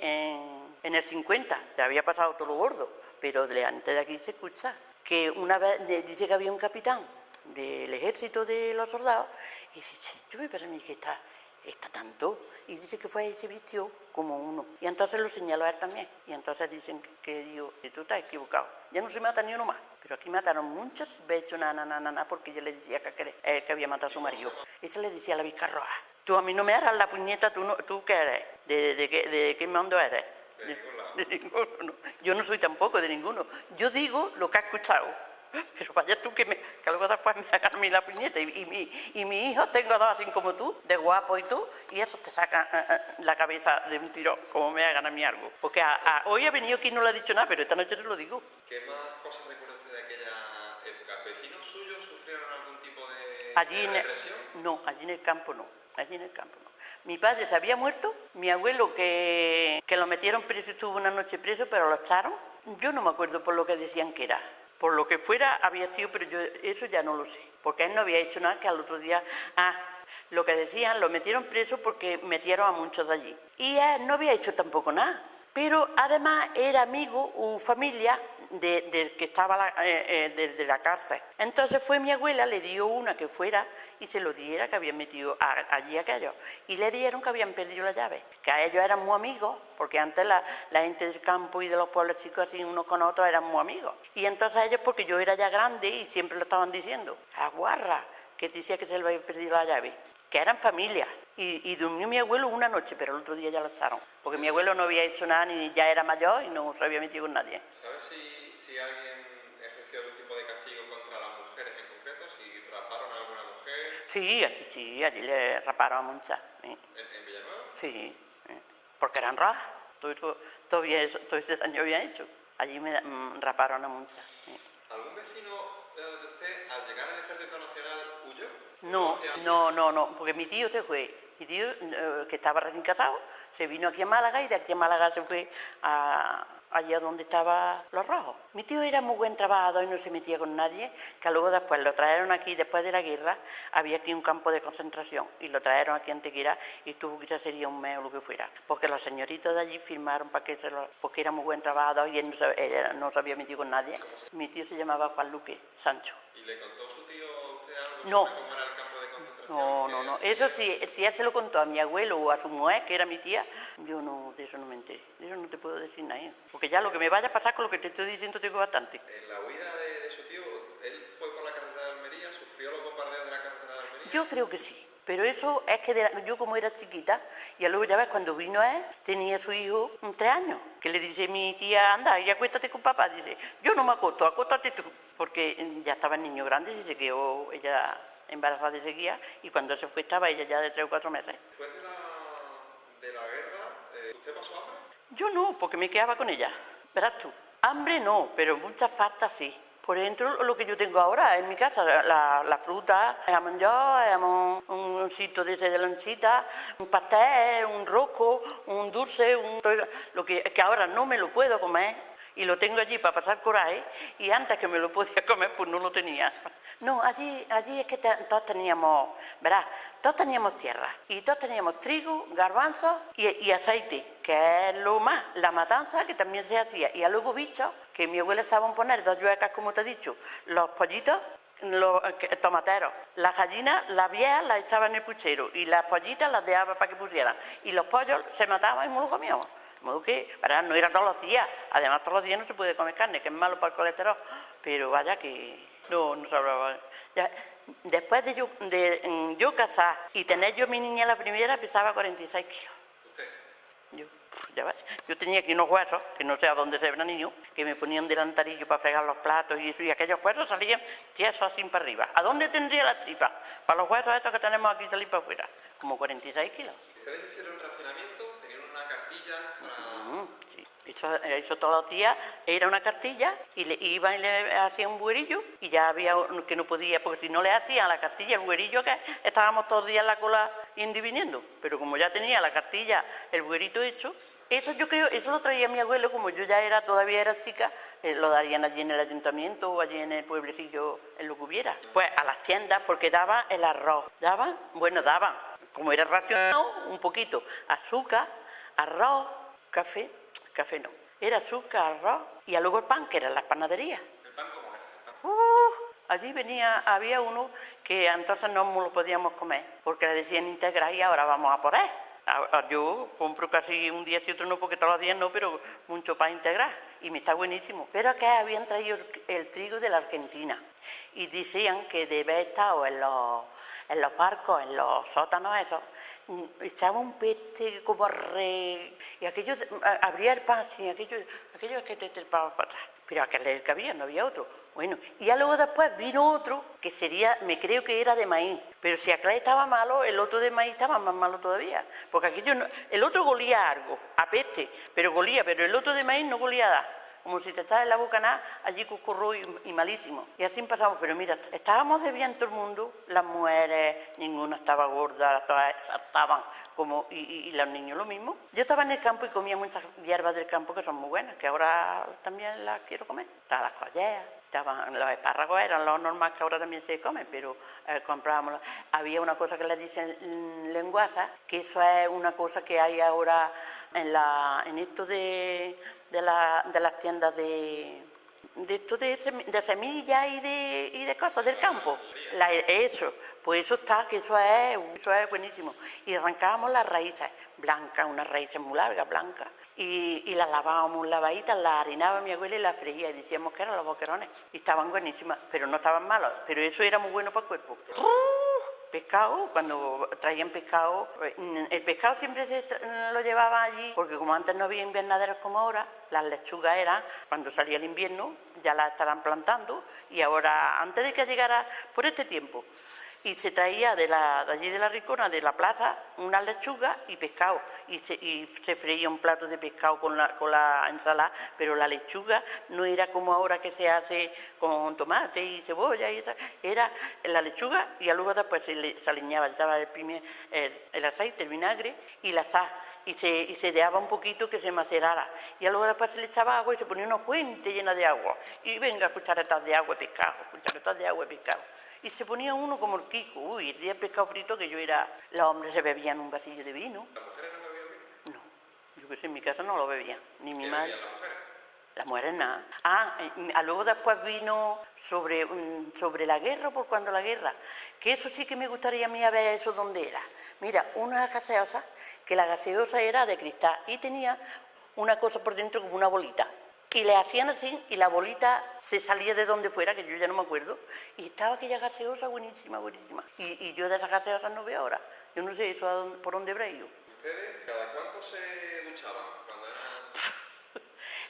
en el 50, ya había pasado todo lo gordo, pero antes de aquí se escucha que una vez dice que había un capitán del ejército de los soldados, y dice, yo me parece a mí que está tanto, y dice que fue y se vistió como uno, y entonces lo señaló a él también, y entonces dicen que digo, tú estás equivocado, ya no se mata ni uno más, pero aquí mataron muchos, becho, porque yo le decía que había matado a su marido, esa le decía a la Vizca Roja, tú a mí no me harás la puñeta, tú qué eres, de qué mando eres, de ninguno, no. Yo no soy tampoco de ninguno, yo digo lo que he escuchado. Pero vaya tú que luego después me hagan a mí la puñeta y mi hijo, tengo dos así como tú, de guapo y tú, y eso te saca la cabeza de un tiro, como me hagan a mí algo. Porque hoy ha venido quien no le ha dicho nada, pero esta noche se lo digo. ¿Qué más cosas recuerda usted de aquella época? ¿Vecinos suyos sufrieron algún tipo de represión? No, allí en el campo no. Mi padre se había muerto, mi abuelo que lo metieron preso, estuvo una noche preso, pero lo echaron. Yo no me acuerdo por lo que decían que era. Por lo que fuera había sido, pero yo eso ya no lo sé, porque él no había hecho nada, que al otro día, lo que decían, lo metieron preso porque metieron a muchos de allí. Y él no había hecho tampoco nada, pero además era amigo o familia del que estaba de la cárcel. Entonces fue mi abuela, le dio una que fuera y se lo diera, que habían metido allí aquellos. Y le dieron que habían perdido la llave, que a ellos eran muy amigos, porque antes la gente del campo y de los pueblos chicos así unos con otros eran muy amigos. Y entonces ellos, porque yo era ya grande y siempre lo estaban diciendo, aguarra, que decía que se le había perdido la llave, que eran familia. Y durmió mi abuelo una noche, pero el otro día ya lo echaron, porque mi abuelo no había hecho nada, ni ya era mayor y no se había metido con nadie. ¿Sabes si alguien ejerció algún tipo de castigo contra las mujeres en concreto? ¿Si raparon a alguna mujer? Sí, allí le raparon a muchas. ¿Sí? ¿En Villanueva? Sí, porque eran rajas, todo ese año había hecho. Allí me raparon a muchas. ¿Sí? ¿Algún vecino de usted, al llegar al Ejército Nacional, huyó? No, porque mi tío se fue. Mi tío, que estaba recién casado, se vino aquí a Málaga y de aquí a Málaga se fue allá donde estaban los rojos. Mi tío era muy buen trabajador y no se metía con nadie, que luego después lo trajeron aquí, después de la guerra, había aquí un campo de concentración y lo trajeron aquí a Antequera y tuvo quizás sería un mes o lo que fuera, porque los señoritos de allí firmaron para que porque era muy buen trabajador y él no se había metido con nadie. Mi tío se llamaba Juan Luque Sancho. ¿Y le contó su tío a usted algo No. sobre cómo era el campo de concentración? No. Eso sí, si él se lo contó a mi abuelo o a su mujer, que era mi tía, yo de eso no me enteré. De eso no te puedo decir nada. Porque ya lo que me vaya a pasar con lo que te estoy diciendo tengo bastante. En la huida de su tío, ¿él fue por la carretera de Almería? ¿Sufrió los bombardeos de la carretera de Almería? Yo creo que sí. Pero eso es que yo como era chiquita, y luego ya ves, cuando vino él, tenía su hijo 3 años, que le dice mi tía, anda, y acuéstate con papá. Dice, yo no me acuesto, acuéstate tú. Porque ya estaba el niño grande y se quedó ella embarazada de seguía, y cuando se fue estaba ella ya de 3 o 4 meses. Después de la guerra, ¿usted pasó hambre? Yo no, porque me quedaba con ella. Verás tú, hambre no, pero muchas faltas sí. Por ejemplo, lo que yo tengo ahora en mi casa, la fruta, el jamón york, un sitio de lonchita, un pastel, un rosco, un dulce, lo que ahora no me lo puedo comer. y lo tengo allí para pasar coraje, y antes que me lo podía comer, pues no lo tenía. No, allí es que todos teníamos, verás, todos teníamos tierra, y todos teníamos trigo, garbanzos y aceite, que es lo más, la matanza que también se hacía, y a luego bichos, que mi abuela estaba a poner 2 yuecas, como te he dicho, los pollitos, los tomateros, las gallinas, las viejas las echaban en el puchero, y las pollitas las dejaba para que pusieran, y los pollos se mataban y no los comíamos. De modo que, ¿verdad? No era todos los días, además todos los días no se puede comer carne, que es malo para el colesterol, pero vaya que no se hablaba. Ya, después de yo casar y tener yo mi niña la primera, pesaba 46 kilos. Yo tenía aquí unos huesos, que no sé a dónde se ven niños, que me ponían delantarillo para fregar los platos y eso, y aquellos huesos salían tiesos así para arriba. ¿A dónde tendría la tripa? Para los huesos estos que tenemos aquí salir para afuera, como 46 kilos. ¿Ustedes hicieron un racionamiento? ¿Tenían una cartilla para...? Sí. Eso todos los días era una cartilla y iban y le hacían un buerillo y ya había uno que no podía, porque si no le hacían la cartilla, el buerillo, que estábamos todos los días en la cola yendo y viniendo, pero como ya tenía la cartilla, el buerito hecho, eso yo creo, eso lo traía mi abuelo, como yo ya todavía era chica, lo darían allí en el ayuntamiento o allí en el pueblecillo, en lo que hubiera. Pues a las tiendas, porque daba el arroz, daban, como era racionado, un poquito, azúcar, arroz, café no, era azúcar, arroz y luego el pan, que eran las panaderías. ¿El pan cómo era? Allí había uno que entonces no lo podíamos comer, porque le decían integral y ahora vamos a por él. Yo compro casi un día y otro no, porque todos los días no, pero mucho pan integral, y me está buenísimo. Pero que habían traído el trigo de la Argentina, y decían que debe haber estado en los barcos, en los sótanos esos, echaba un peste como y aquello, abría el pan así, aquello es que te trepaba para atrás. Pero aquel que había, no había otro. Bueno, y ya luego después vino otro, que me creo que era de maíz. Pero si aquel estaba malo, el otro de maíz estaba más malo todavía. Porque el otro golía algo, a peste, pero el otro de maíz no golía nada. Como si te estás en la boca nada, allí cucurrú y malísimo. Y así pasamos, pero mira, estábamos de bien todo el mundo, las mujeres, ninguna estaba gorda, todas estaban como, y los niños lo mismo. Yo estaba en el campo y comía muchas hierbas del campo que son muy buenas, que ahora también las quiero comer. Estaban las colleas, estaban los espárragos, eran los normales que ahora también se comen, pero comprábamos. Había una cosa que le dicen lenguaza, que eso es una cosa que hay ahora en esto de las tiendas de semillas y de cosas del campo. Eso está, que eso es buenísimo. Y arrancábamos las raíces blancas, unas raíces muy largas, blancas, y las lavábamos lavaditas, las harinaba mi abuela y las freía, y decíamos que eran los boquerones. Y estaban buenísimas, pero no estaban malos, pero eso era muy bueno para el cuerpo. Pescado, cuando traían pescado, el pescado siempre lo llevaba allí, porque como antes no había invernaderos como ahora, las lechugas eran, cuando salía el invierno, ya las estarán plantando, y ahora, antes de que llegara por este tiempo, y se traía de allí de la Ricona, de la plaza, unas lechugas y pescado, y se freía un plato de pescado con la ensalada, pero la lechuga no era como ahora que se hace con tomate y cebolla, era la lechuga, y luego después se aliñaba, estaba el aceite, el vinagre y la sal, y se dejaba un poquito que se macerara, y luego después se le echaba agua y se ponía una fuente llena de agua, y venga, cucharetas de agua de pescado, cucharetas de agua de pescado. Y se ponía uno como el Kiko, el día de pescado frito que yo era, los hombres se bebían un vasillo de vino. ¿Las mujeres no bebían vino? No, yo que sé, en mi casa no lo bebían, ni mi madre. ¿Bebían las mujeres? Las mujeres nada. Luego después vino sobre la guerra, por cuando la guerra, que eso sí que me gustaría a mí a ver eso dónde era. Mira, una gaseosa, que la gaseosa era de cristal y tenía una cosa por dentro como una bolita. Y le hacían así y la bolita se salía de donde fuera, que yo ya no me acuerdo, y estaba aquella gaseosa buenísima. Y yo de esas gaseosas no veo ahora. Yo no sé eso por dónde habrá ido. ¿Ustedes cada cuánto se duchaban cuando eran...?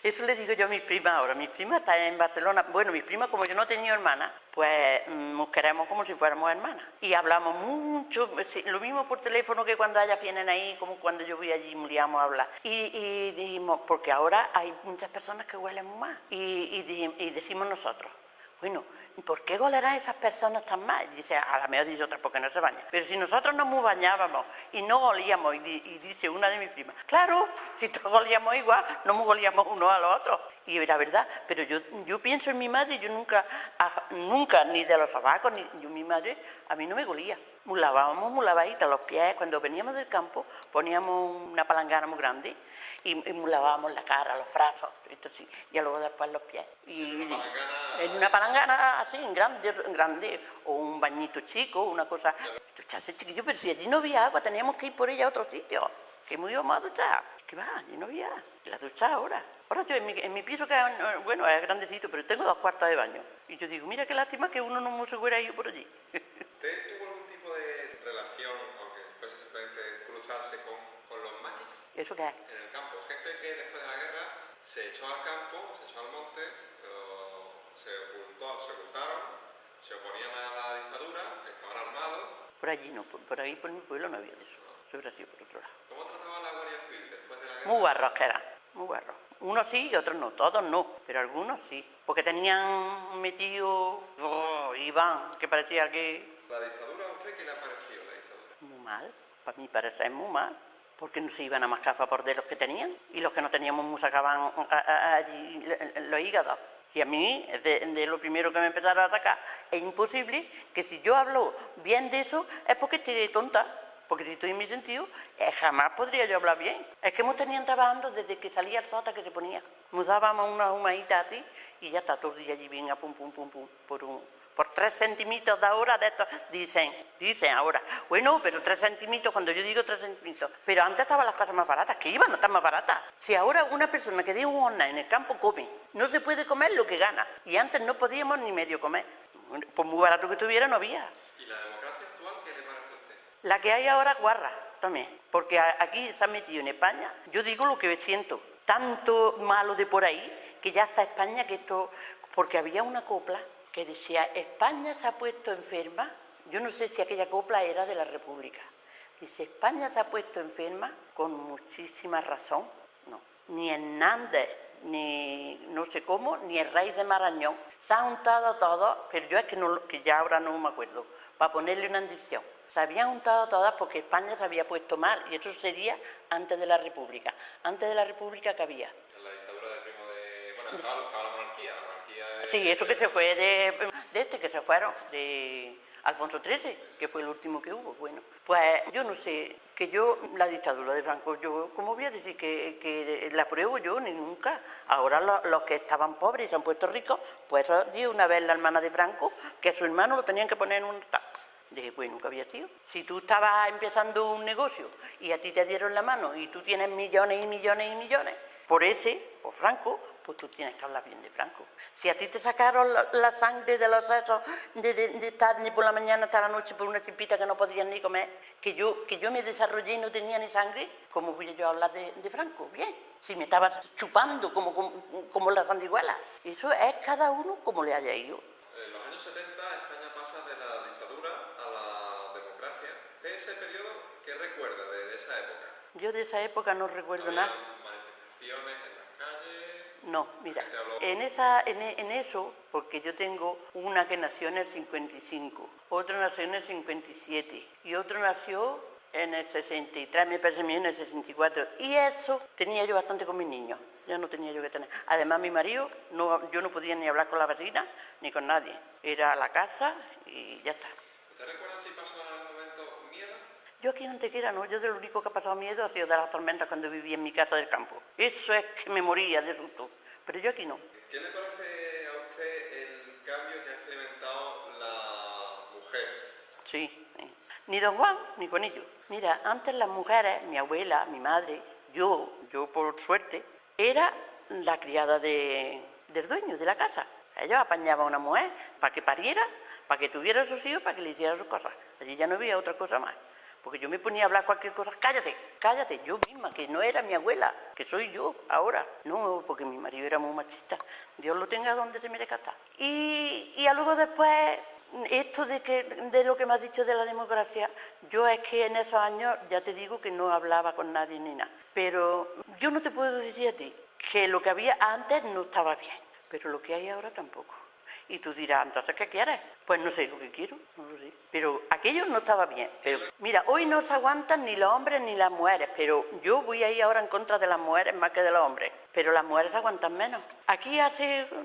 Eso le digo yo a mis primas ahora. Mis primas están en Barcelona. Bueno, mis primas, como yo no he tenido hermanas, pues nos queremos como si fuéramos hermanas. Y hablamos mucho, lo mismo por teléfono que cuando ellas vienen ahí, como cuando yo voy allí, liamos a hablar. Y dijimos, porque ahora hay muchas personas que huelen más. Y decimos nosotros, Bueno, ¿por qué golerán esas personas tan mal? Y dice, a la mejor dice otra, porque no se bañan. Pero si nosotros no nos bañábamos y no golíamos, y dice una de mis primas, claro, si todos golíamos igual, no nos golíamos unos a los otros. Y era verdad, pero yo pienso en mi madre, yo nunca, ni de los sobacos, ni yo, mi madre, a mí no me golía. Lavábamos muy lavaditas los pies, cuando veníamos del campo poníamos una palangana muy grande y lavábamos la cara, los brazos, esto sí, y luego después los pies. Y en una palangana así, en grande, o un bañito chico, una cosa. Ducharse chiquillo, pero si allí no había agua, teníamos que ir por ella a otro sitio. Que muy íbamos a duchar. ¿Qué va? Allí no había. La ducha ahora. Ahora yo en mi piso, que bueno, es grandecito, pero tengo 2 cuartos de baño. Y yo digo, mira qué lástima que uno no se hubiera ido por allí. ¿Usted tuvo algún tipo de relación, aunque fuese simplemente cruzarse con los maquis? ¿Eso qué es? En el campo. Gente que después de la guerra se echó al campo, se echó al monte, se ocultaron, se oponían a la dictadura, estaban armados. Por allí no, por ahí por mi pueblo no había de eso. Eso hubiera sido por otro lado. ¿Cómo trataba la Guardia Civil después de la guerra? Muy guarros que eran, muy guarros. Unos sí y otros no, todos no, pero algunos sí. Porque tenían metido, Iván, que parecía que... ¿La dictadura a usted qué le ha parecido la dictadura? Muy mal, para mí parece muy mal. Porque no se iban a mascar por de los que tenían y los que no teníamos nos sacaban allí los hígados. Y a mí, de lo primero que me empezaron a atacar, es imposible que si yo hablo bien de eso es porque estoy tonta. Porque si estoy en mi sentido, jamás podría yo hablar bien. Es que nos tenían trabajando desde que salía el sol hasta que se ponía. Nos dábamos una humadita así y ya está todo el día allí bien a pum, pum, pum, pum, por 3 centímetros de hora de estos, dicen ahora. Bueno, pero 3 centímetros, cuando yo digo 3 centímetros, pero antes estaban las cosas más baratas, que iban a estar más baratas. Si ahora una persona que tiene un hornal en el campo come, no se puede comer lo que gana, y antes no podíamos ni medio comer. Por muy barato que estuviera, no había. ¿Y la democracia actual qué le parece a usted? La que hay ahora, guarra, también, porque aquí se ha metido en España, yo digo lo que siento, tanto malo de por ahí, que ya está España, que esto, porque había una copla que decía, España se ha puesto enferma, yo no sé si aquella copla era de la República, dice, España se ha puesto enferma con muchísima razón, no, ni Hernández, ni no sé cómo, ni el rey de Marañón, se han untado todos, pero yo es que ya ahora no me acuerdo, para ponerle una indicación, se habían untado todas porque España se había puesto mal, y eso sería antes de la República que había. En la dictadura del primo de... Bueno, estaba la monarquía Sí, eso que se fue que se fueron, de Alfonso XIII, que fue el último que hubo. Bueno, pues yo no sé, que yo, la dictadura de Franco, yo, ¿cómo voy a decir que la apruebo yo? Ni nunca. Ahora los que estaban pobres y se han puesto ricos, pues eso dio una vez la hermana de Franco, que a su hermano lo tenían que poner en un estado. Dije, pues nunca había sido. Si tú estabas empezando un negocio y a ti te dieron la mano y tú tienes millones y millones y millones, por Franco, pues tú tienes que hablar bien de Franco. Si a ti te sacaron la sangre de los sesos de estar ni por la mañana hasta la noche por una chipita que no podías ni comer, que yo me desarrollé y no tenía ni sangre, ¿cómo voy yo a hablar de Franco? Bien, si me estabas chupando como la sanguijuela. Eso es cada uno como le haya ido. En los años 70 España pasa de la dictadura a la democracia. ¿De ese periodo qué recuerda de esa época? Yo de esa época no recuerdo nada. ¿Manifestaciones en las calles? No, mira, en eso, porque yo tengo una que nació en el 55, otro nació en el 57 y otro nació en el 63, me parece mío en el 64. Y eso tenía yo bastante con mis niños, ya no tenía yo que tener. Además mi marido, yo no podía ni hablar con la vecina ni con nadie, era a la casa y ya está. ¿Usted recuerda si pasó en algún momento miedo? Yo aquí en Antequera no, yo de lo único que ha pasado miedo ha sido de las tormentas cuando vivía en mi casa del campo. Eso es que me moría de susto, pero yo aquí no. ¿Qué le parece a usted el cambio que ha experimentado la mujer? Sí, ni don Juan ni Juanillo. Mira, antes las mujeres, mi abuela, mi madre, yo por suerte, era la criada del dueño de la casa. Ellos apañaban a una mujer para que pariera, para que tuviera sus hijos, para que le hiciera sus cosas. Allí ya no había otra cosa más. Porque yo me ponía a hablar cualquier cosa, cállate, yo misma, que no era mi abuela, que soy yo ahora. No, porque mi marido era muy machista. Dios lo tenga donde se merezca estar. Y luego después, esto de lo que me has dicho de la democracia, yo es que en esos años, ya te digo que no hablaba con nadie ni nada. Pero yo no te puedo decir a ti que lo que había antes no estaba bien, pero lo que hay ahora tampoco. Y tú dirás, entonces, ¿qué quieres? Pues no sé lo que quiero, no lo sé. Pero aquello no estaba bien. Pero mira, hoy no se aguantan ni los hombres ni las mujeres, pero yo voy a ir ahora en contra de las mujeres más que de los hombres. Pero las mujeres aguantan menos. Aquí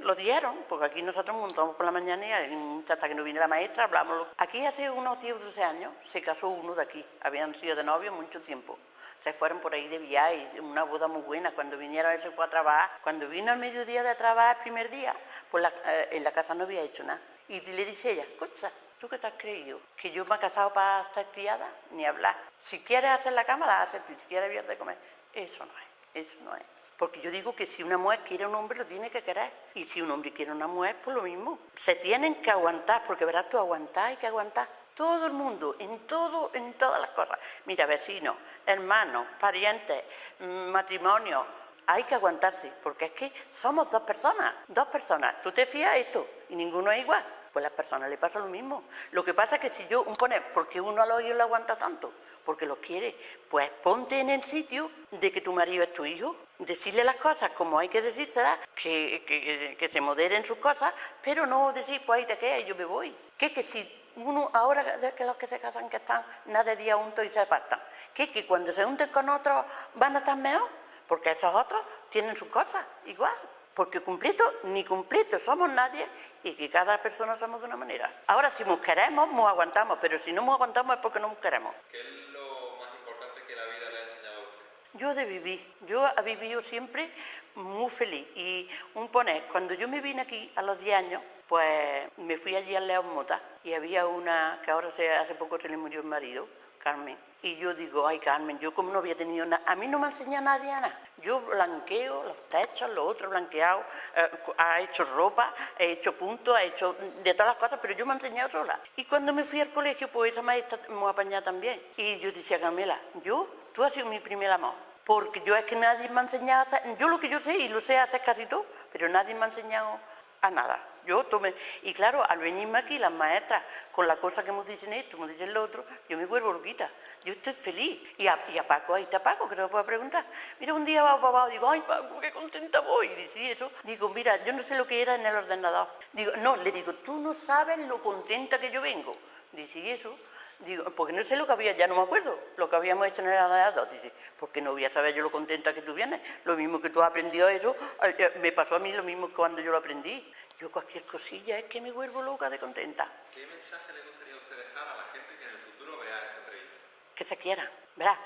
lo dieron, porque aquí nosotros montamos por la mañana y hasta que no viene la maestra hablamos. Aquí hace unos 10 o 12 años se casó uno de aquí, habían sido de novio mucho tiempo. Se fueron por ahí de viaje, una boda muy buena. Cuando vinieron él se fue a trabajar. Cuando vino al mediodía de trabajar el primer día, pues en la casa no había hecho nada. Y le dice ella, escucha, ¿tú qué te has creído? ¿Que yo me he casado para estar criada? Ni hablar. Si quieres hacer la cama, la haces tú. Si quieres bien de comer. Eso no es, eso no es. Porque yo digo que si una mujer quiere a un hombre, lo tiene que querer. Y si un hombre quiere a una mujer, pues lo mismo. Se tienen que aguantar, porque verás tú, aguantar hay que aguantar. Todo el mundo, en todas las cosas. Mira, vecinos, hermanos, parientes, matrimonio, hay que aguantarse, porque es que somos dos personas. Tú te fías esto y ninguno es igual. Pues a las personas le pasa lo mismo. Lo que pasa es que si yo porque uno a los hijos le aguanta tanto, porque los quiere, pues ponte en el sitio de que tu marido es tu hijo, decirle las cosas como hay que decírselas, que se moderen sus cosas, pero no decir, pues ahí te quedas y yo me voy. Que si uno, ahora que los que se casan que están nada de día juntos y se apartan, que cuando se junten con otros van a estar mejor, porque esos otros tienen sus cosas igual. Porque cumplidos, ni cumplidos somos nadie y que cada persona somos de una manera. Ahora, si nos queremos, nos aguantamos, pero si no nos aguantamos es porque no nos queremos. ¿Qué es lo más importante que la vida le ha enseñado a usted? Yo de vivir, yo he vivido siempre muy feliz. Y cuando yo me vine aquí a los 10 años, pues me fui allí al León Mota y había una que ahora hace poco se le murió el marido, Carmen. Y yo digo, ay Carmen, yo como no había tenido nada, a mí no me enseña nadie a nada. Yo blanqueo los techos, los otros blanqueados, ha hecho ropa, he hecho puntos, he hecho de todas las cosas, pero yo me he enseñado sola. Y cuando me fui al colegio, pues esa maestra me apañaba también. Y yo decía, Carmela, tú has sido mi primer amor. Porque yo es que nadie me ha enseñado a hacer, yo lo que yo sé, y lo sé hacer casi todo, pero nadie me ha enseñado a nada. Y claro, al venirme aquí, las maestras, con la cosa que me dicen esto, me dicen lo otro, yo me vuelvo loquita. Yo estoy feliz. Y a Paco, ahí está Paco, que no puedo preguntar. Mira, un día va papá, digo, ay Paco, qué contenta voy. Y dice, eso. Digo, mira, yo no sé lo que era en el ordenador. Digo, no, le digo, tú no sabes lo contenta que yo vengo. Dice, ¿y eso? Digo, porque no sé lo que había, ya no me acuerdo, lo que habíamos hecho en el ordenador. Dice, porque no voy a saber yo lo contenta que tú vienes. Lo mismo que tú has aprendido eso, me pasó a mí lo mismo que cuando yo lo aprendí. Yo cualquier cosilla es que me vuelvo loca de contenta. ¿Qué mensaje le gustaría a usted dejar a la gente que en el futuro vea esta entrevista? Que se quieran. Verá,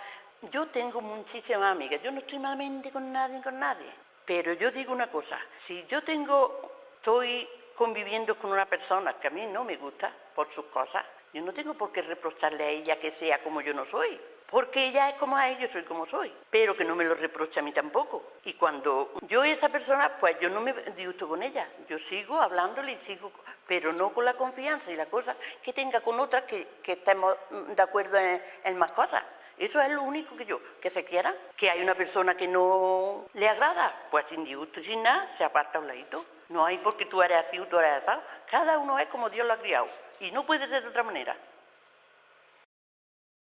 yo tengo muchísimas amigas, yo no estoy malamente con nadie, pero yo digo una cosa, si yo estoy conviviendo con una persona que a mí no me gusta por sus cosas, yo no tengo por qué reprocharle a ella que sea como yo no soy, porque ella es como es, yo soy como soy, pero que no me lo reproche a mí tampoco. Y cuando yo y esa persona, pues yo no me disgusto con ella, yo sigo hablándole y sigo, pero no con la confianza y la cosa que tenga con otras que estemos de acuerdo en más cosas. Eso es lo único que se quieran. Que hay una persona que no le agrada, pues sin disgusto y sin nada, se aparta a un ladito. No hay porque tú eres así o tú eres así. Cada uno es como Dios lo ha criado. Y no puede ser de otra manera.